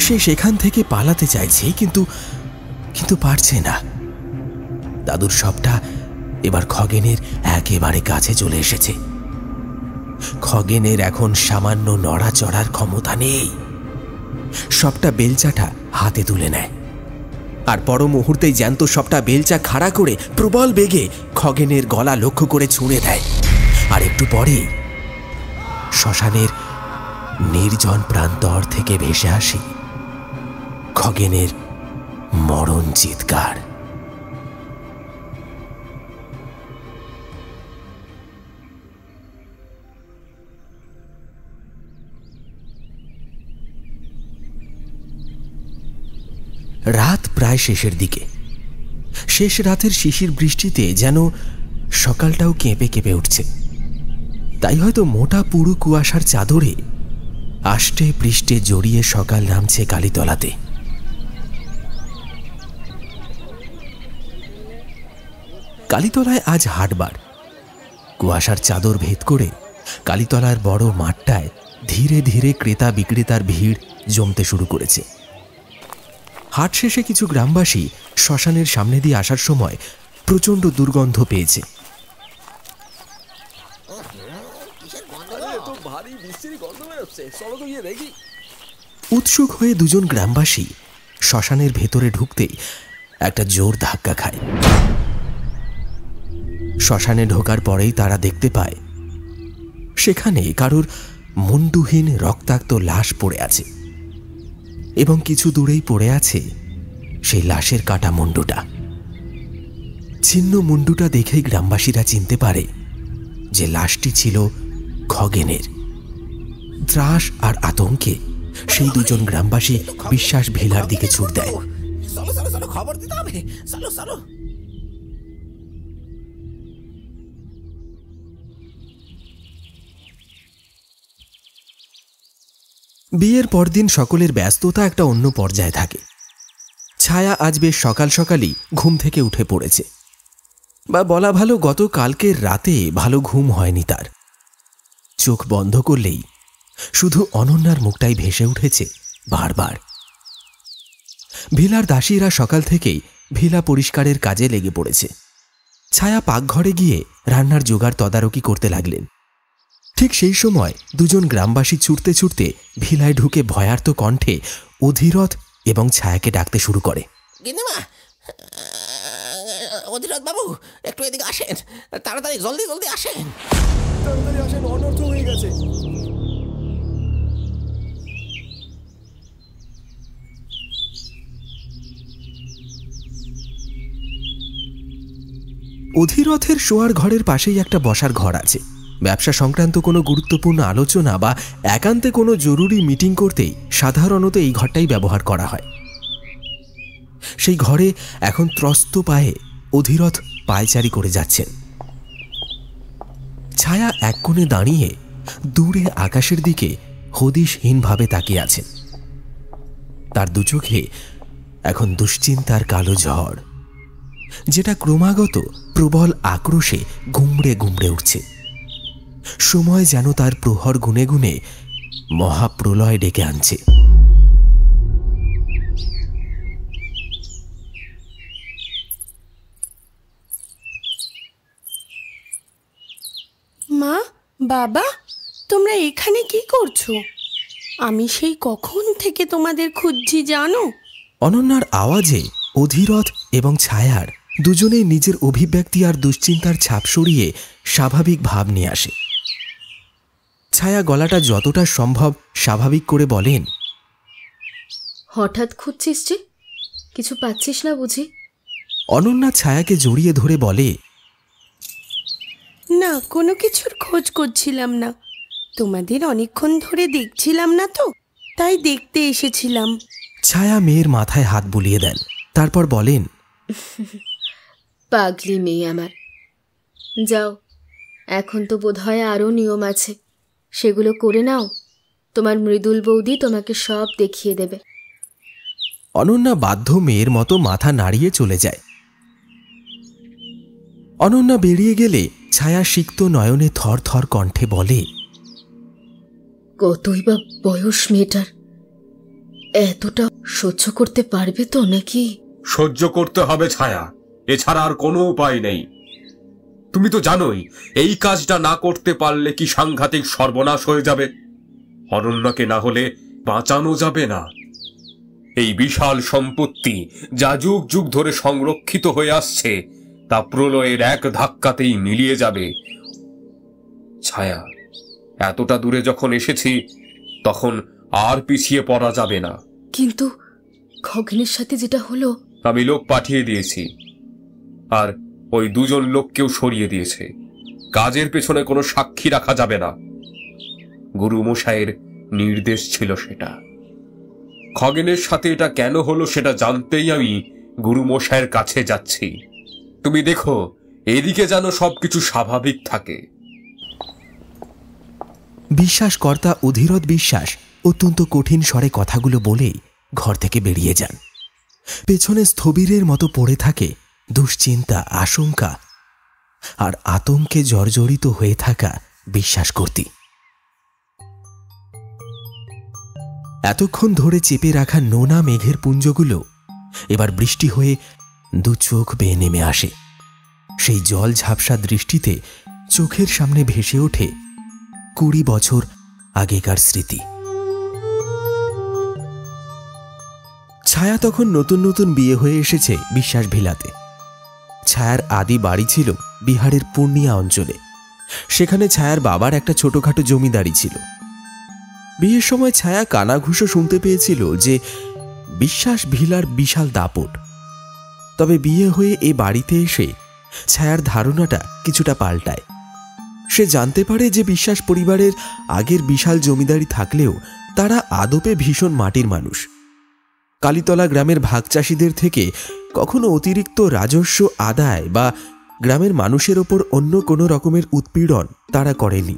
সে সেখান থেকে পালাতে চাইছে, কিন্তু পারছে না। দাদুর সবটা এবার খগেনের একেবারে কাছে চলে এসেছে। খগেনের এখন সামান্য নড়াচড়ার ক্ষমতা নেই। সবটা বেলচাটা হাতে তুলে নেয় আর পর মুহূর্তেই জ্যান্ত সবটা বেলচা খাড়া করে প্রবল বেগে খগেনের গলা লক্ষ্য করে ছুঁড়ে দেয়। আর একটু পরেই শ্মশানের নির্জন প্রান্তর থেকে ভেসে আসে খগেনের মরণ চিৎকার। রাত প্রায় শেষের দিকে। শেষ রাতের শিশির বৃষ্টিতে যেন সকালটাও কেঁপে কেঁপে উঠছে। তাই হয়তো মোটা পুরু কুয়াশার চাদরে আষ্টে পৃষ্ঠে জড়িয়ে সকাল নামছে কালীতলাতে। কালীতলায় আজ হাটবার। কুয়াশার চাদর ভেদ করে কালীতলার বড় মাঠটায় ধীরে ধীরে ক্রেতা বিক্রেতার ভিড় জমতে শুরু করেছে। হাট শেষে কিছু গ্রামবাসী শ্মশানের সামনে দিয়ে আসার সময় প্রচণ্ড দুর্গন্ধ পেয়েছে। উৎসুক হয়ে দুজন গ্রামবাসী শ্মশানের ভেতরে ঢুকতেই একটা জোর ধাক্কা খায়। শ্মশানে ঢোকার পরেই তারা দেখতে পায় সেখানে কারোর মুন্ডুহীন রক্তাক্ত লাশ পড়ে আছে এবং কিছু দূরেই পড়ে আছে সেই লাশের কাটা মুন্ডুটা। ছিন্ন মুন্ডুটা দেখেই গ্রামবাসীরা চিনতে পারে যে লাশটি ছিল খগেনের। ত্রাস আর আতঙ্কে সেই দুজন গ্রামবাসী বিশ্বাস ভিলার দিকে ছুট দেয়। খবর দিতে হবে, চলো চলো। বিয়ের পরদিন সকলের ব্যস্ততা একটা অন্য পর্যায়ে থাকে। ছায়া আজ বেশ সকাল সকালই ঘুম থেকে উঠে পড়েছে, বা বলা ভালো গতকালকের রাতে ভালো ঘুম হয়নি তার। চোখ বন্ধ করলেই শুধু অনন্যার মুখটাই ভেসে উঠেছে বারবার। ভিলার দাসীরা সকাল থেকেই ভিলা পরিষ্কারের কাজে লেগে পড়েছে। ছায়া পাকঘরে গিয়ে রান্নার জোগাড় তদারকি করতে লাগলেন। ঠিক সেই সময় দুজন গ্রামবাসী ছুটতে ছুটতে ভিলায় ঢুকে ভয়ার্ত কণ্ঠে অধীরথ এবং ছায়াকে ডাকতে শুরু করে। গিন্নিমা, অধীরথ বাবু, একটু এদিকে আসেন, তাড়াতাড়ি জলদি জলদি আসেন। তাড়াতাড়ি আসেন, অনর্থ হয়ে গেছে। অধীরথের শোয়ার ঘরের পাশেই একটা বসার ঘর আছে। ব্যবসা সংক্রান্ত কোনো গুরুত্বপূর্ণ আলোচনা বা একান্তে কোনো জরুরি মিটিং করতেই সাধারণত এই ঘরটাই ব্যবহার করা হয়। সেই ঘরে এখন ত্রস্ত পায়ে অধীরথ পায়চারি করে যাচ্ছেন। ছায়া এক কোণে দাঁড়িয়ে দূরে আকাশের দিকে হদিশহীনভাবে তাকিয়ে আছেন। তার দু চোখে এখন দুশ্চিন্তার কালো ঝড়, যেটা ক্রমাগত প্রবল আক্রোশে গুমড়ে গুমড়ে উঠছে। সময় যেন তার প্রহর গুনে গুনে মহাপ্রলয় ডেকে আনছে। মা, বাবা, তোমরা এখানে কি করছো? আমি সেই কখন থেকে তোমাদের খুঁজছি জানো। অনন্যার আওয়াজে অধীরথ এবং ছায়ার দুজনেই নিজের অভিব্যক্তি আর দুশ্চিন্তার ছাপ সরিয়ে স্বাভাবিক ভাব নিয়ে আসে। ছায়া গলাটা যতটা সম্ভব স্বাভাবিক করে বলেন, হঠাৎ খুঁজছিস যে, কিছু পাচ্ছিস না বুঝি? অনন্যা ছায়াকে জড়িয়ে ধরে বলে, না, কোনো কিছুর খোঁজ করছিলাম না। তোমাদের অনেকক্ষণ ধরে দেখছিলাম না তো, তাই দেখতে এসেছিলাম। ছায়া মেয়ের মাথায় হাত বুলিয়ে দেন, তারপর বলেন, পাগলি মেয়ে আমার, যাও, এখন তো বোধহয় আরও নিয়ম আছে, সেগুলো করে নাও। তোমার মৃদুল বৌদি তোমাকে সব দেখিয়ে দেবে। অনন্যা বাধ্য মেয়ের মতো মাথা নাড়িয়ে চলে যায়। অনন্যা বেরিয়ে গেলে ছায়া সিক্ত নয়নে থর থর কণ্ঠে বলে, কতই বা বয়স মেয়েটার, এতটা সহ্য করতে পারবে তো নাকি? সহ্য করতে হবে ছায়া, এছাড়া আর কোনো উপায় নেই। তুমি তো জানোই এই কাজটা না করতে পারলে কি সাংঘাতিক সর্বনাশ হয়ে যাবে। অনন্যাকে না হলে বাঁচানো যাবে না। এই বিশাল সম্পত্তি যা যুগ যুগ ধরে সংরক্ষিত হয়ে আসছে তা প্রলয়ের এক ধাক্কাতেই মিলিয়ে যাবে। ছায়া, এতটা দূরে যখন এসেছি তখন আর পিছিয়ে পড়া যাবে না। কিন্তু খগেনের সাথে যেটা হলো। আমি লোক পাঠিয়ে দিয়েছি, আর ওই দুজন লোককেও সরিয়ে দিয়েছে। কাজের পেছনে কোনো সাক্ষী রাখা যাবে না, গুরুমশাইয়ের নির্দেশ ছিল সেটা। খগেনের সাথে এটা কেন হলো সেটা জানতেই আমি গুরুমশাইয়ের কাছে যাচ্ছি। তুমি দেখো এদিকে যেন সবকিছু স্বাভাবিক থাকে। বিশ্বাসকর্তা অধীরথ বিশ্বাস অত্যন্ত কঠিন স্বরে কথাগুলো বলেই ঘর থেকে বেরিয়ে যান। পেছনে স্থবিরের মতো পড়ে থাকে দুশ্চিন্তা, আশঙ্কা আর আতঙ্কে জর্জরিত হয়ে থাকা বিশ্বাস কর্তী। এতক্ষণ ধরে চেপে রাখা নোনা মেঘের পুঞ্জগুলো এবার বৃষ্টি হয়ে দু চোখ বেয়ে নেমে আসে। সেই জল ঝাপসা দৃষ্টিতে চোখের সামনে ভেসে ওঠে 20 বছর আগেকার স্মৃতি। ছায়া তখন নতুন নতুন বিয়ে হয়ে এসেছে বিশ্বাস ভিলাতে। ছায়ার আদি বাড়ি ছিল বিহারের পূর্ণিয়া অঞ্চলে। সেখানে ছায়ার বাবার একটা ছোটখাটো জমিদারি ছিল। বিয়ের সময় ছায়া কানাঘুষো শুনতে পেয়েছিল যে বিশ্বাস ভিলার বিশাল দাপট। তবে বিয়ে হয়ে এ বাড়িতে এসে ছায়ার ধারণাটা কিছুটা পাল্টায়। সে জানতে পারে যে বিশ্বাস পরিবারের আগের বিশাল জমিদারি থাকলেও তারা আদপে ভীষণ মাটির মানুষ। কালীতলা গ্রামের ভাগচাষীদের থেকে কখনো অতিরিক্ত রাজস্ব আদায় বা গ্রামের মানুষের ওপর অন্য কোনো রকমের উৎপীড়ন তারা করেনি,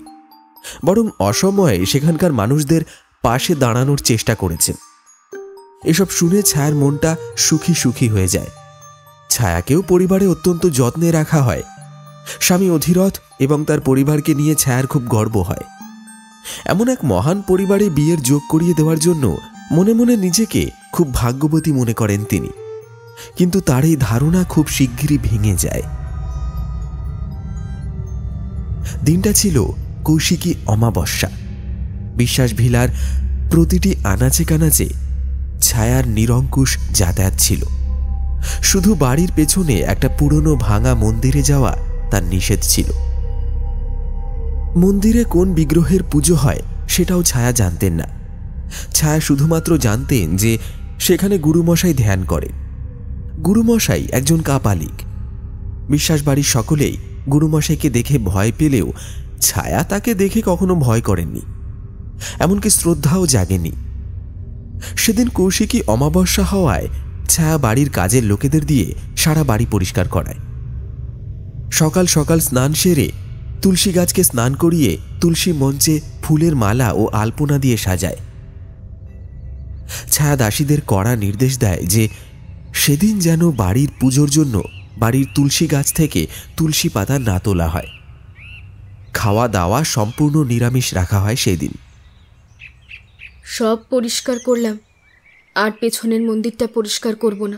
বরং অসময়ে সেখানকার মানুষদের পাশে দাঁড়ানোর চেষ্টা করেছেন। এসব শুনে ছায়ার মনটা সুখী সুখী হয়ে যায়। ছায়াকেও পরিবারে অত্যন্ত যত্নে রাখা হয়। স্বামী অধিরথ এবং তার পরিবারকে নিয়ে ছায়ার খুব গর্ব হয়। এমন এক মহান পরিবারে বিয়ের যোগ করিয়ে দেওয়ার জন্য মনে মনে নিজেকে খুব ভাগ্যবতী মনে করেন তিনি। কিন্তু তার এই ধারণা খুব শিগগিরই ভেঙে যায়। দিনটা ছিল কৌশিকী অমাবস্যা। বিশ্বাস ভিলার প্রতিটি আনাচে কানাচে ছায়ার নিরঙ্কুশ যাতায়াত ছিল। শুধু বাড়ির পেছনে একটা পুরনো ভাঙা মন্দিরে যাওয়া তার নিষেধ ছিল। মন্দিরে কোন বিগ্রহের পুজো হয় সেটাও ছায়া জানতেন না। ছায়া শুধুমাত্র জানতেন যে সেখানে গুরুমশাই ধ্যান করেন। গুরুমশাই একজন কাপালিক। বিশ্বাস বাড়ির সকলেই গুরুমশাইকে দেখে ভয় পেলেও ছায়া তাকে দেখে কখনো ভয় করেননি, এমনকি শ্রদ্ধাও জাগেনি। সেদিন কৌশিকী অমাবস্যা হওয়ায় ছায়া বাড়ির কাজের লোকেদের দিয়ে সারা বাড়ি পরিষ্কার করায়। সকাল সকাল স্নান সেরে তুলসী গাছকে স্নান করিয়ে তুলসী মঞ্চে ফুলের মালা ও আলপনা দিয়ে সাজায়। ছায়া দাসীদের কড়া নির্দেশ দেয় যে সেদিন যেন বাড়ির পুজোর জন্য বাড়ির তুলসী গাছ থেকে তুলসী পাতা না তোলা হয়। খাওয়া দাওয়া সম্পূর্ণ নিরামিষ রাখা হয় সেদিন। সব পরিষ্কার করলাম, আর পেছনের মন্দিরটা পরিষ্কার করব না।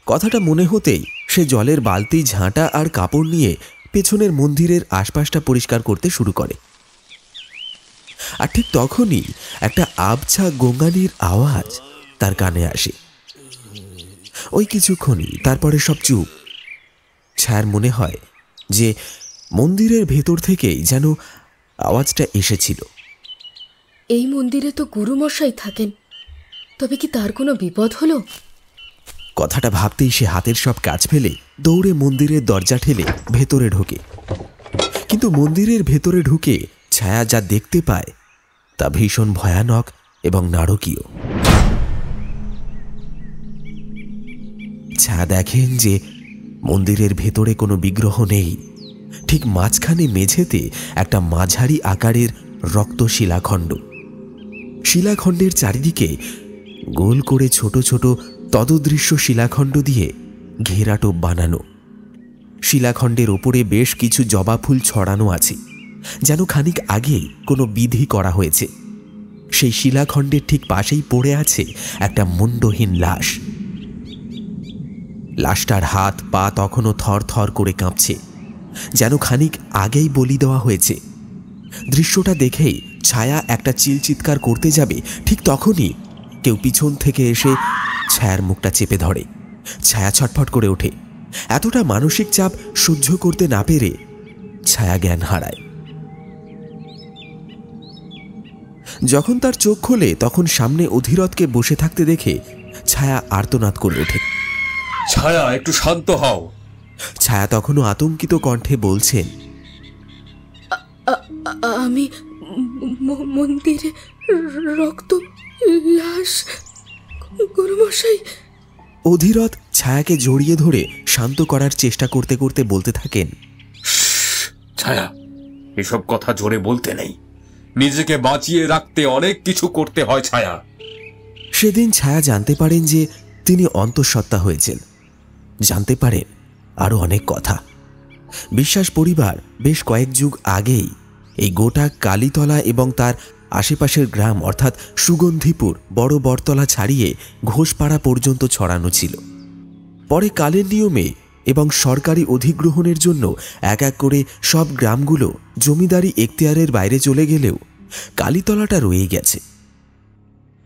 কথাটা মনে হতেই সে জলের বালতি, ঝাঁটা আর কাপড় নিয়ে পেছনের মন্দিরের আশপাশটা পরিষ্কার করতে শুরু করে। আর ঠিক তখনই একটা আবছা গঙ্গানির আওয়াজ তার কানে আসে। ওই কিছুক্ষণই তারপরে সব চুপ। ছায়ার মনে হয় যে মন্দিরের ভেতর থেকেই যেন আওয়াজটা এসেছিল। এই মন্দিরে তো গুরুমশাই থাকেন, তবে কি তার কোনো বিপদ হলো? কথাটা ভাবতেই সে হাতের সব কাজ ফেলে দৌড়ে মন্দিরের দরজা ঠেলে ভেতরে ঢোকে। কিন্তু মন্দিরের ভেতরে ঢুকে ছায়া যা দেখতে পায় তা ভীষণ ভয়ানক এবং নারকীয়। ছায়া দেখেন যে মন্দিরের ভেতরে কোনো বিগ্রহ নেই। ঠিক মাঝখানে মেঝেতে একটা মাঝারি আকারের রক্ত শিলাখণ্ড। শিলাখণ্ডের চারিদিকে গোল করে ছোট ছোট তদদৃশ্য শিলাখণ্ড দিয়ে ঘেরাটোপ বানানো। শিলাখণ্ডের ওপরে বেশ কিছু জবা ফুল ছড়ানো আছে, যেন খানিক আগেই কোনো বিধি করা হয়েছে। সেই শিলাখণ্ডের ঠিক পাশেই পড়ে আছে একটা মুন্ডহীন লাশ। লাশটার হাত পা তখনও থর থর করে কাঁপছে, যেন খানিক আগেই বলি দেওয়া হয়েছে। দৃশ্যটা দেখেই ছায়া একটা চিৎকার করতে যাবে, ঠিক তখনই কেউ পিছন থেকে এসে ছায়ার মুখটা চেপে ধরে। ছায়া ছটফট করে ওঠে। এতটা মানসিক চাপ সহ্য করতে না পেরে ছায়া জ্ঞান হারায়। যখন তার চোখ খোলে তখন সামনে অধিরথকে বসে থাকতে দেখে ছায়া আর্তনাদ করে ওঠে। ছায়া, একটু শান্ত হও। ছায়া তখনও আতঙ্কিত কণ্ঠে বলছেন, আমি মন্দিরে রক্ত, লাশ, গুরুমশাই। অধিরথ ছায়াকে জড়িয়ে ধরে শান্ত করার চেষ্টা করতে করতে বলতে থাকেন, ছায়া, এসব কথা জোরে বলতে নেই। নিজেকে বাঁচিয়ে রাখতে অনেক কিছু করতে হয় ছায়া। সেদিন ছায়া জানতে পারেন যে তিনি অন্তঃসত্ত্বা হয়েছেন। জানতে পারেন আরো অনেক কথা। বিশ্বাস পরিবার বেশ কয়েক যুগ আগেই এই গোটা কালীতলা এবং তার আশেপাশের গ্রাম অর্থাৎ সুগন্ধিপুর, বড় বটতলা ছাড়িয়ে ঘোষপাড়া পর্যন্ত ছড়ানো ছিল। পরে কালের নিয়মে এবং সরকারি অধিগ্রহণের জন্য এক এক করে সব গ্রামগুলো জমিদারি এখতিয়ারের বাইরে চলে গেলেও কালীতলাটা রয়ে গেছে।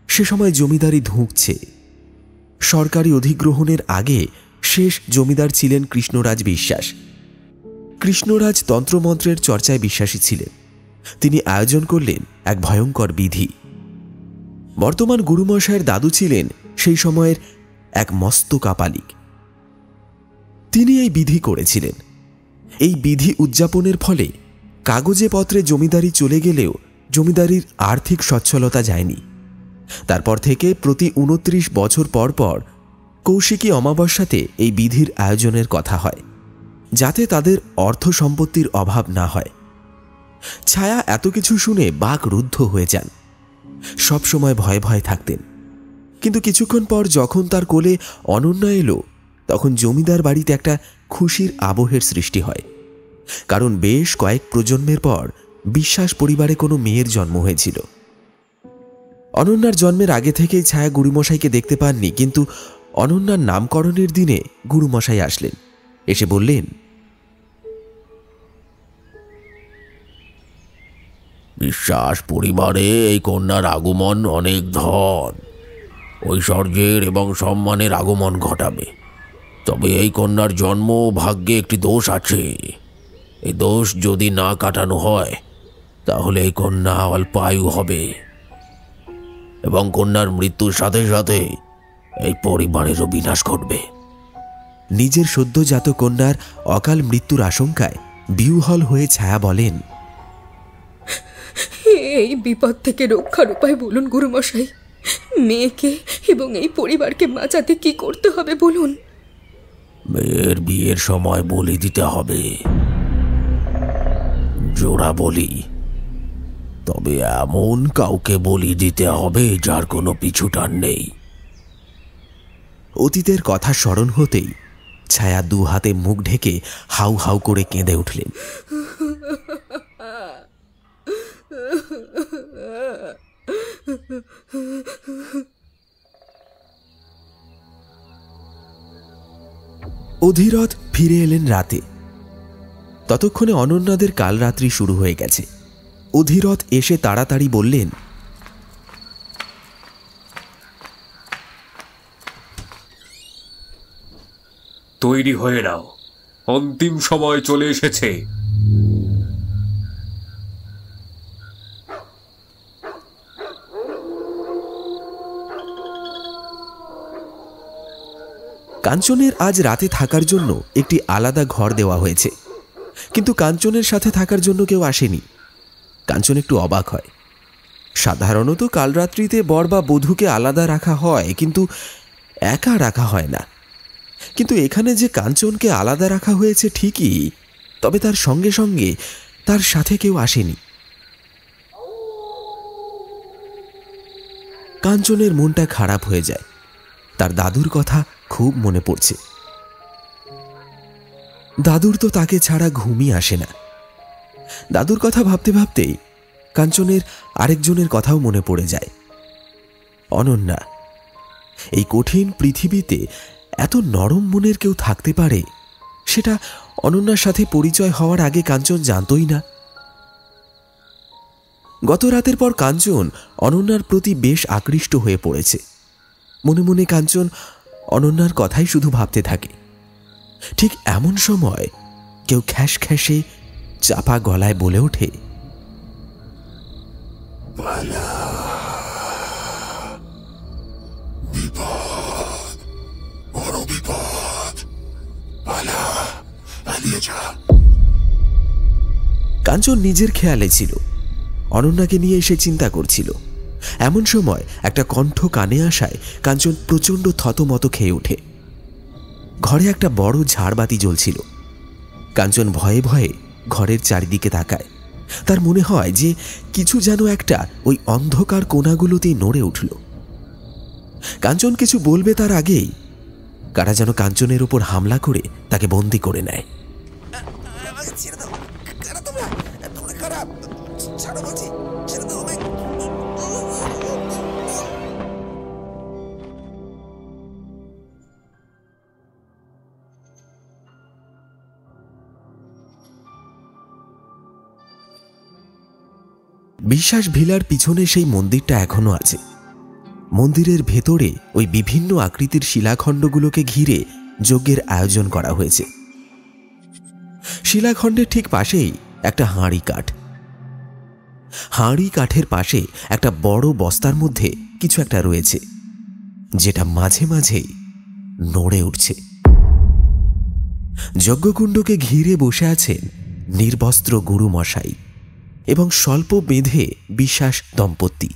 সে সময় জমিদারি ধুঁকছে। সরকারি অধিগ্রহণের আগে শেষ জমিদার ছিলেন কৃষ্ণরাজ বিশ্বাস। কৃষ্ণরাজ তন্ত্রমন্ত্রের চর্চায় বিশ্বাসী ছিলেন। তিনি আয়োজন করলেন এক ভয়ঙ্কর বিধি। বর্তমান গুরুমশায়ের দাদু ছিলেন সেই সময়ের এক মস্ত কাপালিক। তিনি এই বিধি করেছিলেন। এই বিধি উদযাপনের ফলে কাগজে পত্রে জমিদারি চলে গেলেও জমিদারির আর্থিক সচ্ছলতা যায়নি। তারপর থেকে প্রতি 29 বছর পর পর কৌশিকী অমাবস্যাতে এই বিধির আয়োজনের কথা হয়, যাতে তাদের অর্থ সম্পত্তির অভাব না হয়। ছায়া এত কিছু শুনে বাক রুদ্ধ হয়ে যান। সবসময় ভয়ে ভয়ে থাকতেন। কিন্তু কিছুক্ষণ পর যখন তার কোলে অনন্যা এলো, তখন জমিদার বাড়িতে একটা খুশির আবহের সৃষ্টি হয়। কারণ বেশ কয়েক প্রজন্মের পর বিশ্বাস পরিবারে কোনো মেয়ের জন্ম হয়েছিল। অনন্যার জন্মের আগে থেকেই ছায়া গুরুমশাইকে দেখতে পাননি, কিন্তু অনন্যার নামকরণের দিনে গুরুমশাই আসলেন। এসে বললেন, বিশ্বাস পরিবারে এই কন্যার আগমন অনেক ধন, ঐশ্বর্যের এবং সম্মানের আগমন ঘটাবে। তবে এই কন্যার জন্ম ভাগ্যে একটি দোষ আছে। এই দোষ যদি না কাটানো হয় তাহলে এই কন্যা অল্পায়ু হবে এবং কন্যার মৃত্যুর সাথে সাথে এই পরিবারেরও বিনাশ ঘটবে। নিজের সদ্যজাত কন্যার অকাল মৃত্যুর আশঙ্কায় বিহ্বল হয়ে ছায়া বলেন, এই বিপদ থেকে রক্ষার উপায় বলুন গুরুমশাই। মেয়েকে এবং এই পরিবারকে বাঁচাতে কি করতে হবে বলুন। মেয়ের বিয়ের সময় বলি দিতে হবে, জোড়া বলি। তবে এমন কাউকে বলি দিতে হবে যার কোনো পিছুটান নেই। অতীতের কথা স্মরণ হতেই ছায়া দু হাতে মুখ ঢেকে হাউ হাউ করে কেঁদে উঠলেন। অধিরথ ফিরে এলেন রাতে। ততক্ষণে অনন্যাদের কালরাত্রি শুরু হয়ে গেছে। অধিরথ এসে তাড়াতাড়ি বললেন, তৈরি হয়ে নাও, অন্তিম সময় চলে এসেছে। কাঞ্চনের আজ রাতে থাকার জন্য একটি আলাদা ঘর দেওয়া হয়েছে, কিন্তু কাঞ্চনের সাথে থাকার জন্য কেউ আসেনি। কাঞ্চন একটু অবাক হয়। সাধারণত কালরাত্রিতে বর বা বধূকে আলাদা রাখা হয়, কিন্তু একা রাখা হয় না। কিন্তু এখানে যে কাঞ্চনকে আলাদা রাখা হয়েছে ঠিকই, তবে তার সঙ্গে সঙ্গে তার সাথে কেউ আসেনি। কাঞ্চনের মনটা খারাপ হয়ে যায়। তার দাদুর কথা খুব মনে পড়ছে। দাদুর তো তাকে ছাড়া ঘুমই আসে না। দাদুর কথা ভাবতে ভাবতেই কাঞ্চনের আরেকজনের কথাও মনে পড়ে যায়, অনন্যা। এই কঠিন পৃথিবীতে এত নরম মনের কেউ থাকতে পারে, সেটা অনন্যার সাথে পরিচয় হওয়ার আগে কাঞ্চন জানতই না। গত রাতের পর কাঞ্চন অনন্যার প্রতি বেশ আকৃষ্ট হয়ে পড়েছে। মনে মনে কাঞ্চন অনন্যার কথাই শুধু ভাবতে থাকে। ঠিক এমন সময় কেউ খ্যাস খ্যাসে চাপা গলায় বলে ওঠে, কাঞ্চন নিজের খেয়ালে ছিল, অনন্যাকে নিয়ে এসে চিন্তা করছিল। এমন সময় একটা কণ্ঠ কানে আসায় কাঞ্চন প্রচণ্ড থতমত খেয়ে ওঠে। ঘরে একটা বড় ঝাড়বাতি জ্বলছিল। কাঞ্চন ভয়ে ভয়ে ঘরের চারিদিকে তাকায়। তার মনে হয় যে কিছু যেন একটা ওই অন্ধকার কোণাগুলোতেই নড়ে উঠল। কাঞ্চন কিছু বলবে তার আগেই কারা যেন কাঞ্চনের উপর হামলা করে তাকে বন্দি করে নেয়। বিশ্বাস ভিলার পিছনে সেই মন্দিরটা এখনো আছে। মন্দিরের ভেতরে ওই বিভিন্ন আকৃতির শিলাখণ্ডগুলোকে ঘিরে যজ্ঞের আয়োজন করা হয়েছে। শিলাখণ্ডের ঠিক পাশেই একটা হাঁড়ি কাঠ। হাঁড়ি কাঠের পাশে একটা বড় বস্তার মধ্যে কিছু একটা রয়েছে, যেটা মাঝে মাঝেই নড়ে উঠছে। যজ্ঞকুণ্ডকে ঘিরে বসে আছেন নির্বস্ত্র গুরুমশাই এবং স্বল্প বেঁধে বিশ্বাস দম্পতি।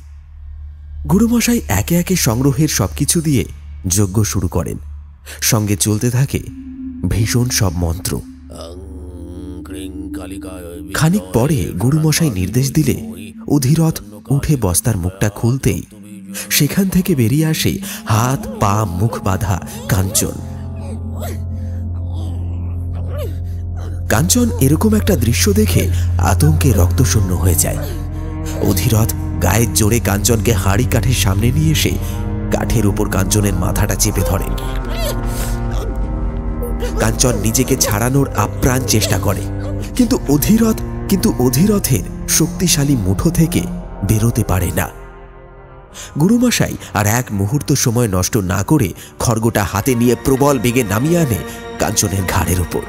গুরুমশাই একে একে সংগ্রহের সবকিছু দিয়ে যজ্ঞ শুরু করেন। সঙ্গে চলতে থাকে ভীষণ সব মন্ত্র। খানিক পরে গুরুমশাই নির্দেশ দিলে অধিরথ উঠে বস্তার মুখটা খুলতেই সেখান থেকে বেরিয়ে আসে হাত পা মুখ বাঁধা কাঞ্চন। কাঞ্চন এরকম একটা দৃশ্য দেখে আতঙ্কে রক্তশূন্য হয়ে যায়। অধিরথ গায়ের জোরে কাঞ্চনকে হাঁড়ি কাঠের সামনে নিয়ে এসে কাঠের উপর কাঞ্চনের মাথাটা চেপে ধরেন। কাঞ্চন নিজেকে ছাড়ানোর আপ্রাণ চেষ্টা করে, কিন্তু অধিরথের শক্তিশালী মুঠো থেকে বেরোতে পারে না। গুরুমশাই আর এক মুহূর্ত সময় নষ্ট না করে খড়গটা হাতে নিয়ে প্রবল বেগে নামিয়ে আনে কাঞ্চনের ঘাড়ের উপর।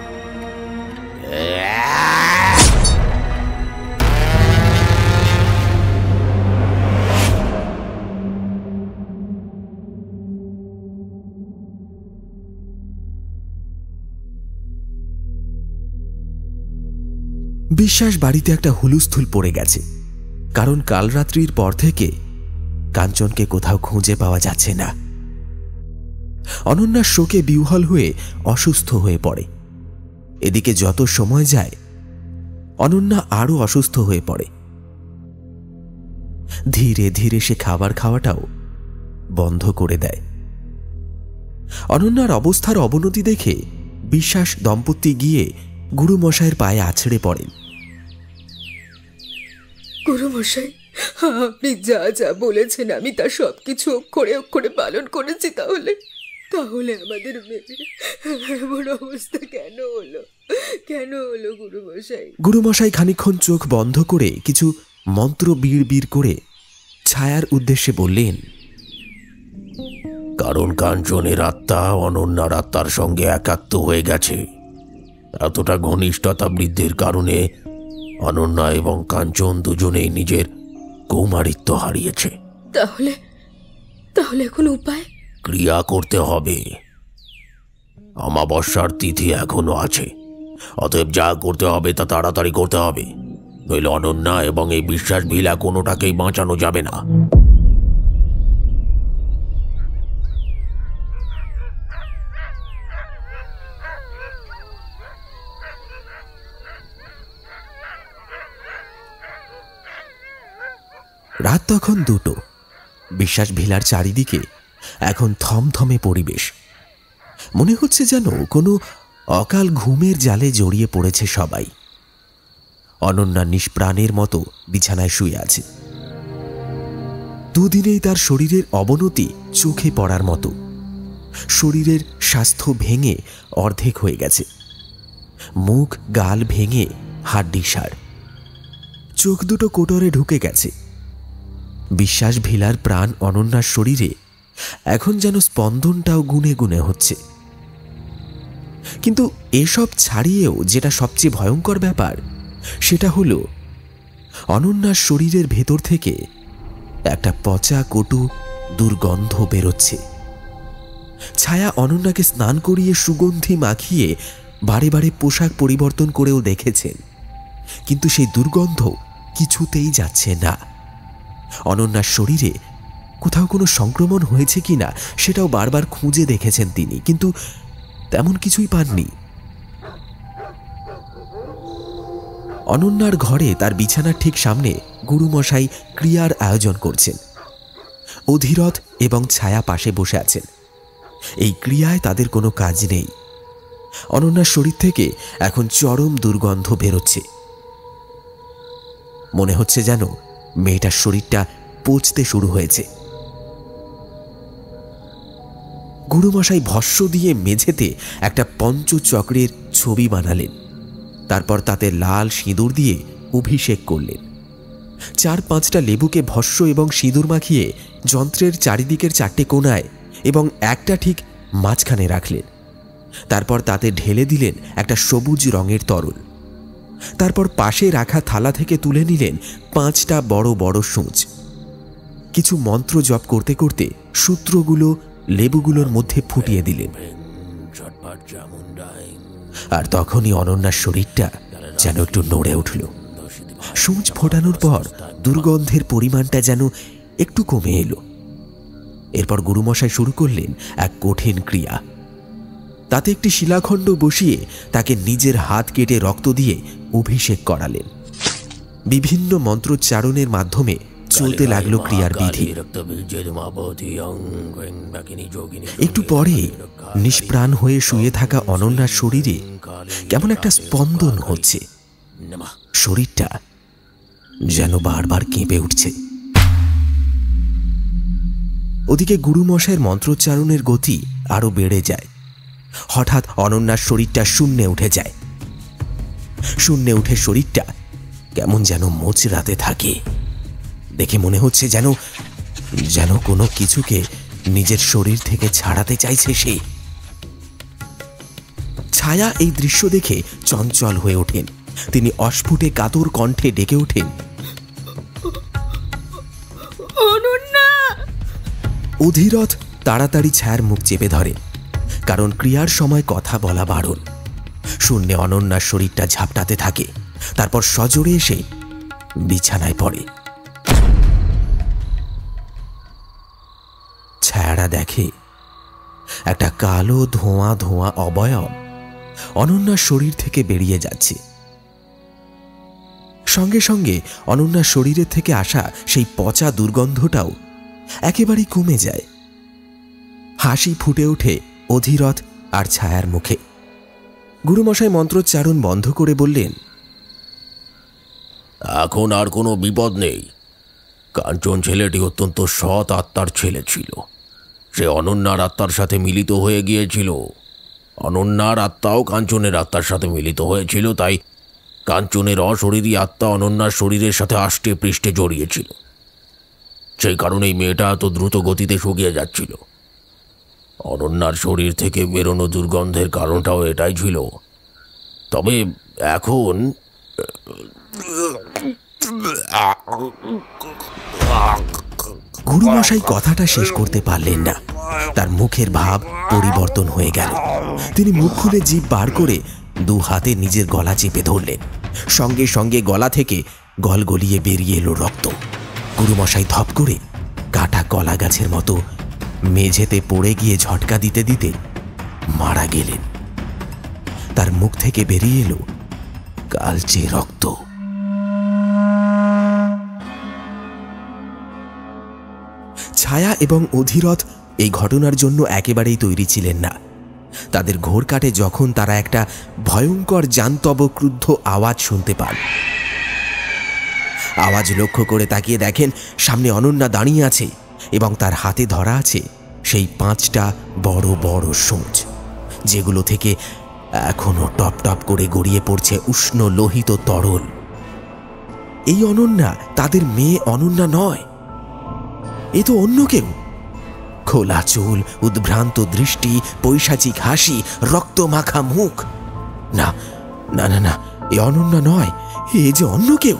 বিশ্বাস বাড়িতে একটা হুলুস্থুল পড়ে গেছে, কারণ কাল রাত্রির পর থেকে কাঞ্চনকে কোথাও খুঁজে পাওয়া যাচ্ছে না। অনন্যা শোকে বিহ্বল হয়ে অসুস্থ হয়ে পড়ে। এদিকে যত সময় যায় অনন্যা আরো অসুস্থ হয়ে পড়ে। ধীরে ধীরে সে খাবার খাওয়াটাও বন্ধ করে দেয়। অনন্যার অবস্থার অবনতি দেখে বিশ্বাস দম্পতি গিয়ে গুরুমশাইয়ের পায়ে আছড়ে পড়েন। গুরুমশাই, আপনি যা যা বলেছেন আমি তা সবকিছু অক্ষরে অক্ষরে পালন করেছি। তাহলে আমাদের মেয়ের এমন অবস্থা কেন হলো গুরুমশাই? গুরুমশাই খানিকক্ষণ চোখ বন্ধ করে কিছু মন্ত্র বিড় করে ছায়ার উদ্দেশ্যে বললেন, কারণ কাঞ্চনের আত্মা অনন্যার আত্মার সঙ্গে একাত্ম হয়ে গেছে। এতটা ঘনিষ্ঠতা বৃদ্ধির কারণে অনন্যা এবং কাঞ্চন দুজনেই নিজের কৌমারিত্ব হারিয়েছে। তাহলে এখন উপায়? ক্রিয়া করতে হবে। অমাবস্যার তিথি এখনো আছে, অতএব যা করতে হবে তা তাড়াতাড়ি করতে হবে, নইলে অনন্যা এবং এই বিশ্বাস ভিলা কোনোটাকেই বাঁচানো যাবে না। রাত তখন 2টো। বিশ্বাস ভিলার চারিদিকে এখন থমথমে পরিবেশ। মনে হচ্ছে যেন কোনো অকাল ঘুমের জালে জড়িয়ে পড়েছে সবাই। অনন্যা নিষ্প্রাণের মতো বিছানায় শুয়ে আছে। দুদিনেই তার শরীরের অবনতি চোখে পড়ার মতো। শরীরের স্বাস্থ্য ভেঙে অর্ধেক হয়ে গেছে। মুখ গাল ভেঙে হাড্ডিসার। চোখ দুটো কোটরে ঢুকে গেছে। বিশ্বাস ভিলার প্রাণ অনন্যার শরীরে এখন যেন স্পন্দনটাও গুনে গুনে হচ্ছে। কিন্তু এসব ছাড়িয়েও যেটা সবচেয়ে ভয়ঙ্কর ব্যাপার সেটা হলো অনন্যার শরীরের ভেতর থেকে একটা পচা কটু দুর্গন্ধ বেরোচ্ছে। ছায়া অনন্যাকে স্নান করিয়ে সুগন্ধি মাখিয়ে বারে বারে পোশাক পরিবর্তন করেও দেখেছেন, কিন্তু সেই দুর্গন্ধ কিছুতেই যাচ্ছে না। অনন্যার শরীরে কোথাও কোনো সংক্রমণ হয়েছে কিনা সেটাও বারবার খুঁজে দেখেছেন তিনি, কিন্তু তেমন কিছুই পাননি। অনন্যার ঘরে তার বিছানার ঠিক সামনে গুরুমশাই ক্রিয়ার আয়োজন করছেন। অধিরথ এবং ছায়া পাশে বসে আছেন। এই ক্রিয়ায় তাদের কোনো কাজ নেই। অনন্যার শরীর থেকে এখন চরম দুর্গন্ধ বেরোচ্ছে। মনে হচ্ছে যেন মেয়েটার শরীরটা পচতে শুরু হয়েছে। গুরুমশাই ভস্য দিয়ে মেঝেতে একটা পঞ্চচক্রের ছবি বানালেন। তারপর তাতে লাল সিঁদুর দিয়ে অভিষেক করলেন। 4-5টা লেবুকে ভস্য এবং সিঁদুর মাখিয়ে যন্ত্রের চারিদিকের 4টে কোণায় এবং একটা ঠিক মাঝখানে রাখলেন। তারপর তাতে ঢেলে দিলেন একটা সবুজ রঙের তরল। তারপর পাশে রাখা থালা থেকে তুলে নিলেন 5টা বড় বড় সূঁচ। কিছু মন্ত্র জপ করতে করতে সূত্রগুলো লেবুগুলোর মধ্যে ফুটিয়ে দিলেন। আর তখনই অনন্যার শরীরটা যেন একটু নড়ে উঠল। সূঁচ ফোটানোর পর দুর্গন্ধের পরিমাণটা যেন একটু কমে এলো। এরপর গুরুমশাই শুরু করলেন এক কঠিন ক্রিয়া। তাতে একটি শিলাখণ্ড বসিয়ে তাকে নিজের হাত কেটে রক্ত দিয়ে অভিষেক করালেন। বিভিন্ন মন্ত্রোচ্চারণের মাধ্যমে চলতে লাগলো ক্রিয়ার বিধি। একটু পরে নিষ্প্রাণ হয়ে শুয়ে থাকা অনন্যার শরীরে কেমন একটা স্পন্দন হচ্ছে। শরীরটা যেন বারবার কেঁপে উঠছে। ওদিকে গুরুমশাইয়ের মন্ত্রোচ্চারণের গতি আরো বেড়ে যায়। হঠাৎ অনন্যার শরীরটা শূন্যে উঠে যায়। শূন্যে উঠে শরীরটা কেমন যেন মোচড়াতে থাকে। দেখে মনে হচ্ছে যেন যেন কোনো কিছুকে নিজের শরীর থেকে ছাড়াতে চাইছে সে। ছায়া এই দৃশ্য দেখে চঞ্চল হয়ে ওঠেন। তিনি অস্ফুটে কাতর কণ্ঠে ডেকে ওঠেন, অনন্যা! অধীরথ তাড়াতাড়ি ছায়ার মুখ চেপে ধরে, কারণ ক্রিয়ার সময় কথা বলা বারণ। শূন্যে অনন্যার শরীরটা ঝাপটাতে থাকে। তারপর সজোরে এসে বিছানায় পড়ে। ছায়ারা দেখে একটা কালো ধোঁয়া ধোঁয়া অবয়ব অনন্যার শরীর থেকে বেরিয়ে যাচ্ছে। সঙ্গে সঙ্গে অনন্যার শরীরের থেকে আসা সেই পচা দুর্গন্ধটাও একেবারেই কমে যায়। হাসি ফুটে ওঠে অধীরথ আর ছায়ার মুখে। গুরুমশাই মন্ত্রোচ্চারণ বন্ধ করে বললেন, এখন আর কোনো বিপদ নেই। কাঞ্চন ছেলেটি অত্যন্ত সৎ আত্মার ছেলে ছিল। সে অনন্যার আত্মার সাথে মিলিত হয়ে গিয়েছিল। অনন্যার আত্মাও কাঞ্চনের আত্মার সাথে মিলিত হয়েছিল, তাই কাঞ্চনের অশরীরী আত্মা অনন্যার শরীরের সাথে আষ্টে পৃষ্ঠে জড়িয়েছিল। সেই কারণেই মেয়েটা এত দ্রুত গতিতে শুকিয়ে যাচ্ছিল। অনন্যার শরীর থেকে বেরোনো দুর্গন্ধের কারণটাও এটাই ছিল। তবে এখন গুরুমশাই কথাটা শেষ করতে পারলেন না। তার মুখের ভাব পরিবর্তন হয়ে গেল। তিনি মুখ খুলে জিভ বার করে 2 হাতে নিজের গলা চেপে ধরলেন। সঙ্গে সঙ্গে গলা থেকে গলগলিয়ে বেরিয়ে এলো রক্ত। গুরুমশাই ধপ করে কাটা কলা গাছের মতো মেঝেতে পড়ে গিয়ে ঝটকা দিতে দিতে মারা গেলেন। তার মুখ থেকে বেরিয়ে এলো কালচে রক্ত। ছায়া এবং অধীরথ এই ঘটনার জন্য একেবারেই তৈরি ছিলেন না। তাদের ঘোর কাটে যখন তারা একটা ভয়ঙ্কর জান্তব ক্রুদ্ধ আওয়াজ শুনতে পান। আওয়াজ লক্ষ্য করে তাকিয়ে দেখেন সামনে অনন্যা দাঁড়িয়ে আছে এবং তার হাতে ধরা আছে সেই 5টা বড় বড় সূঁচ, যেগুলো থেকে এখনো টপ টপ করে গড়িয়ে পড়ছে উষ্ণ লোহিত তরল। এই অনন্যা তাদের মেয়ে অনন্যা নয়, এ তো অন্য কেউ। খোলা চুল, উদ্ভ্রান্ত দৃষ্টি, পৈশাচিক হাসি, রক্ত মাখা মুখ। না না না না, এ অনন্যা নয়, এ যে অন্য কেউ।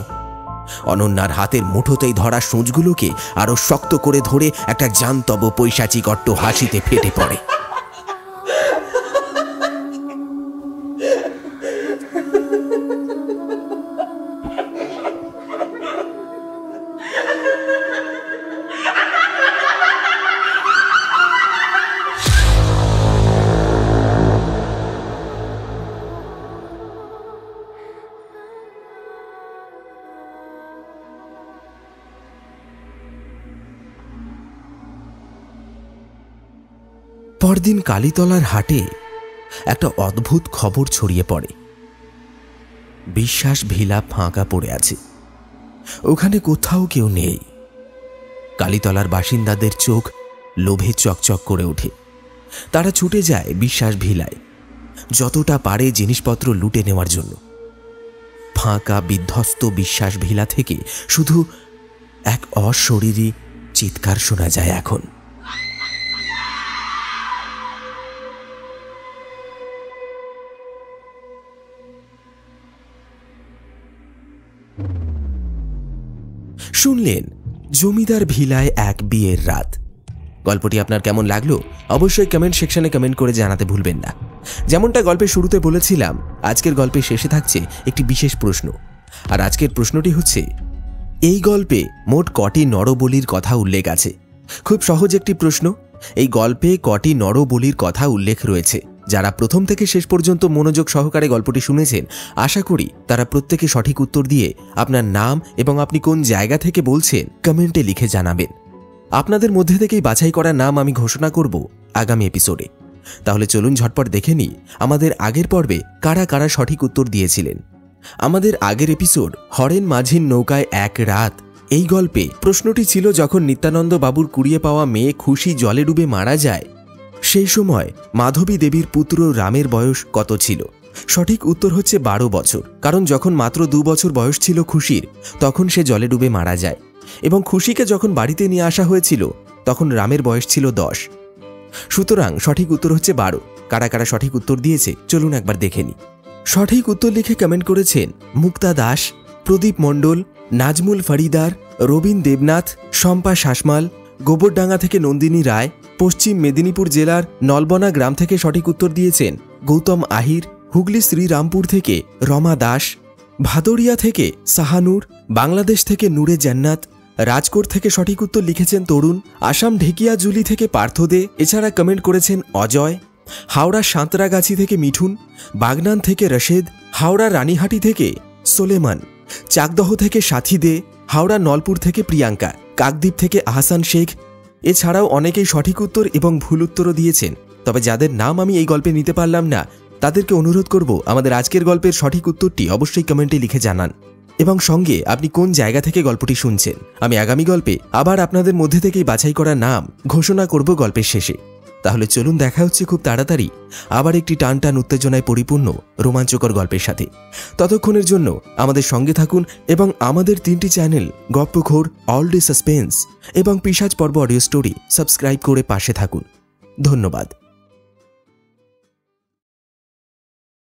অনন্যার হাতের মুঠোতেই ধরা সূঁচগুলোকে আরো শক্ত করে ধরে একটা জান্তব পৈশাচিক অট্ট হাসিতে ফেটে পড়ে। পরদিন কালীতলার হাটে একটা অদ্ভুত খবর ছড়িয়ে পড়ে। বিশ্বাস ভিলা ফাঁকা পড়ে আছে, ওখানে কোথাও কেউ নেই। কালীতলার বাসিন্দাদের চোখ লোভে চকচক করে ওঠে। তারা ছুটে যায় বিশ্বাস ভিলায়, যতটা পারে জিনিসপত্র লুটে নেওয়ার জন্য। ফাঁকা বিধ্বস্ত বিশ্বাস ভিলা থেকে শুধু এক অশরীরী চিৎকার শোনা যায় এখন। শুনলেন জমিদার ভিলায় এক বিয়ের রাত। গল্পটি আপনার কেমন লাগলো অবশ্যই কমেন্ট সেকশনে কমেন্ট করে জানাতে ভুলবেন না। যেমনটা গল্পের শুরুতে বলেছিলাম, আজকের গল্পের শেষে থাকছে একটি বিশেষ প্রশ্ন। আর আজকের প্রশ্নটি হচ্ছে, এই গল্পে মোট কটি নরবলির কথা উল্লেখ আছে? খুব সহজ একটি প্রশ্ন। এই গল্পে কটি নরবলির কথা উল্লেখ রয়েছে? যারা প্রথম থেকে শেষ পর্যন্ত মনোযোগ সহকারে গল্পটি শুনেছেন, আশা করি তারা প্রত্যেকে সঠিক উত্তর দিয়ে আপনার নাম এবং আপনি কোন জায়গা থেকে বলছেন কমেন্টে লিখে জানাবেন। আপনাদের মধ্যে থেকেই বাছাই করা নাম আমি ঘোষণা করব আগামী এপিসোডে। তাহলে চলুন ঝটপট দেখে নিই আমাদের আগের পর্বে কারা কারা সঠিক উত্তর দিয়েছিলেন। আমাদের আগের এপিসোড হরেন মাঝির নৌকায় এক রাত, এই গল্পে প্রশ্নটি ছিল যখন নিত্যানন্দ বাবুর কুড়িয়ে পাওয়া মেয়ে খুশি জলে ডুবে মারা যায়, সেই সময় মাধবী দেবীর পুত্র রামের বয়স কত ছিল? সঠিক উত্তর হচ্ছে 12 বছর। কারণ যখন মাত্র 2 বছর বয়স ছিল খুশির, তখন সে জলে ডুবে মারা যায় এবং খুশিকে যখন বাড়িতে নিয়ে আসা হয়েছিল তখন রামের বয়স ছিল 10। সুতরাং সঠিক উত্তর হচ্ছে 12। কারা কারা সঠিক উত্তর দিয়েছে চলুন একবার দেখে নিই। সঠিক উত্তর লিখে কমেন্ট করেছেন মুক্তা দাস, প্রদীপ মণ্ডল, নাজমুল ফরিদার, রবীন দেবনাথ, শম্পা শাসমাল, গোবরডাঙ্গা থেকে নন্দিনী রায়, পশ্চিম মেদিনীপুর জেলার নলবনা গ্রাম থেকে সঠিক উত্তর দিয়েছেন গৌতম আহির, হুগলি শ্রীরামপুর থেকে রমা দাস, ভাদড়িয়া থেকে সাহানুর, বাংলাদেশ থেকে নূরে জান্নাত, রাজকোট থেকে সঠিক উত্তর লিখেছেন তরুণ, আসাম ঢেকিয়াজুলি থেকে পার্থ দে, এছাড়া কমেন্ট করেছেন অজয়, হাওড়া সাঁতরাগাছি থেকে মিঠুন, বাগনান থেকে রশেদ, হাওড়া রানীহাটি থেকে সোলেমান, চাকদহ থেকে সাথী দে, হাওড়া নলপুর থেকে প্রিয়াঙ্কা, কাকদ্বীপ থেকে আহসান শেখ। এছাড়াও অনেকেই সঠিক উত্তর এবং ভুল উত্তরও দিয়েছেন। তবে যাদের নাম আমি এই গল্পে নিতে পারলাম না তাদেরকে অনুরোধ করব আমাদের আজকের গল্পের সঠিক উত্তরটি অবশ্যই কমেন্টে লিখে জানান এবং সঙ্গে আপনি কোন জায়গা থেকে গল্পটি শুনছেন। আমি আগামী গল্পে আবার আপনাদের মধ্যে থেকেই বাছাই করা নাম ঘোষণা করব গল্পের শেষে। তাহলে চলুন দেখা হচ্ছে খুব তাড়াতাড়ি আবার একটি টানটান উত্তেজনায় পরিপূর্ণ রোমাঞ্চকর গল্পের সাথে। ততক্ষণের জন্য আমাদের সঙ্গে থাকুন এবং আমাদের 3টি চ্যানেল গপ্পখোর, অল ডে সাসপেন্স এবং পিশাচ পর্ব অডিও স্টোরি সাবস্ক্রাইব করে পাশে থাকুন। ধন্যবাদ।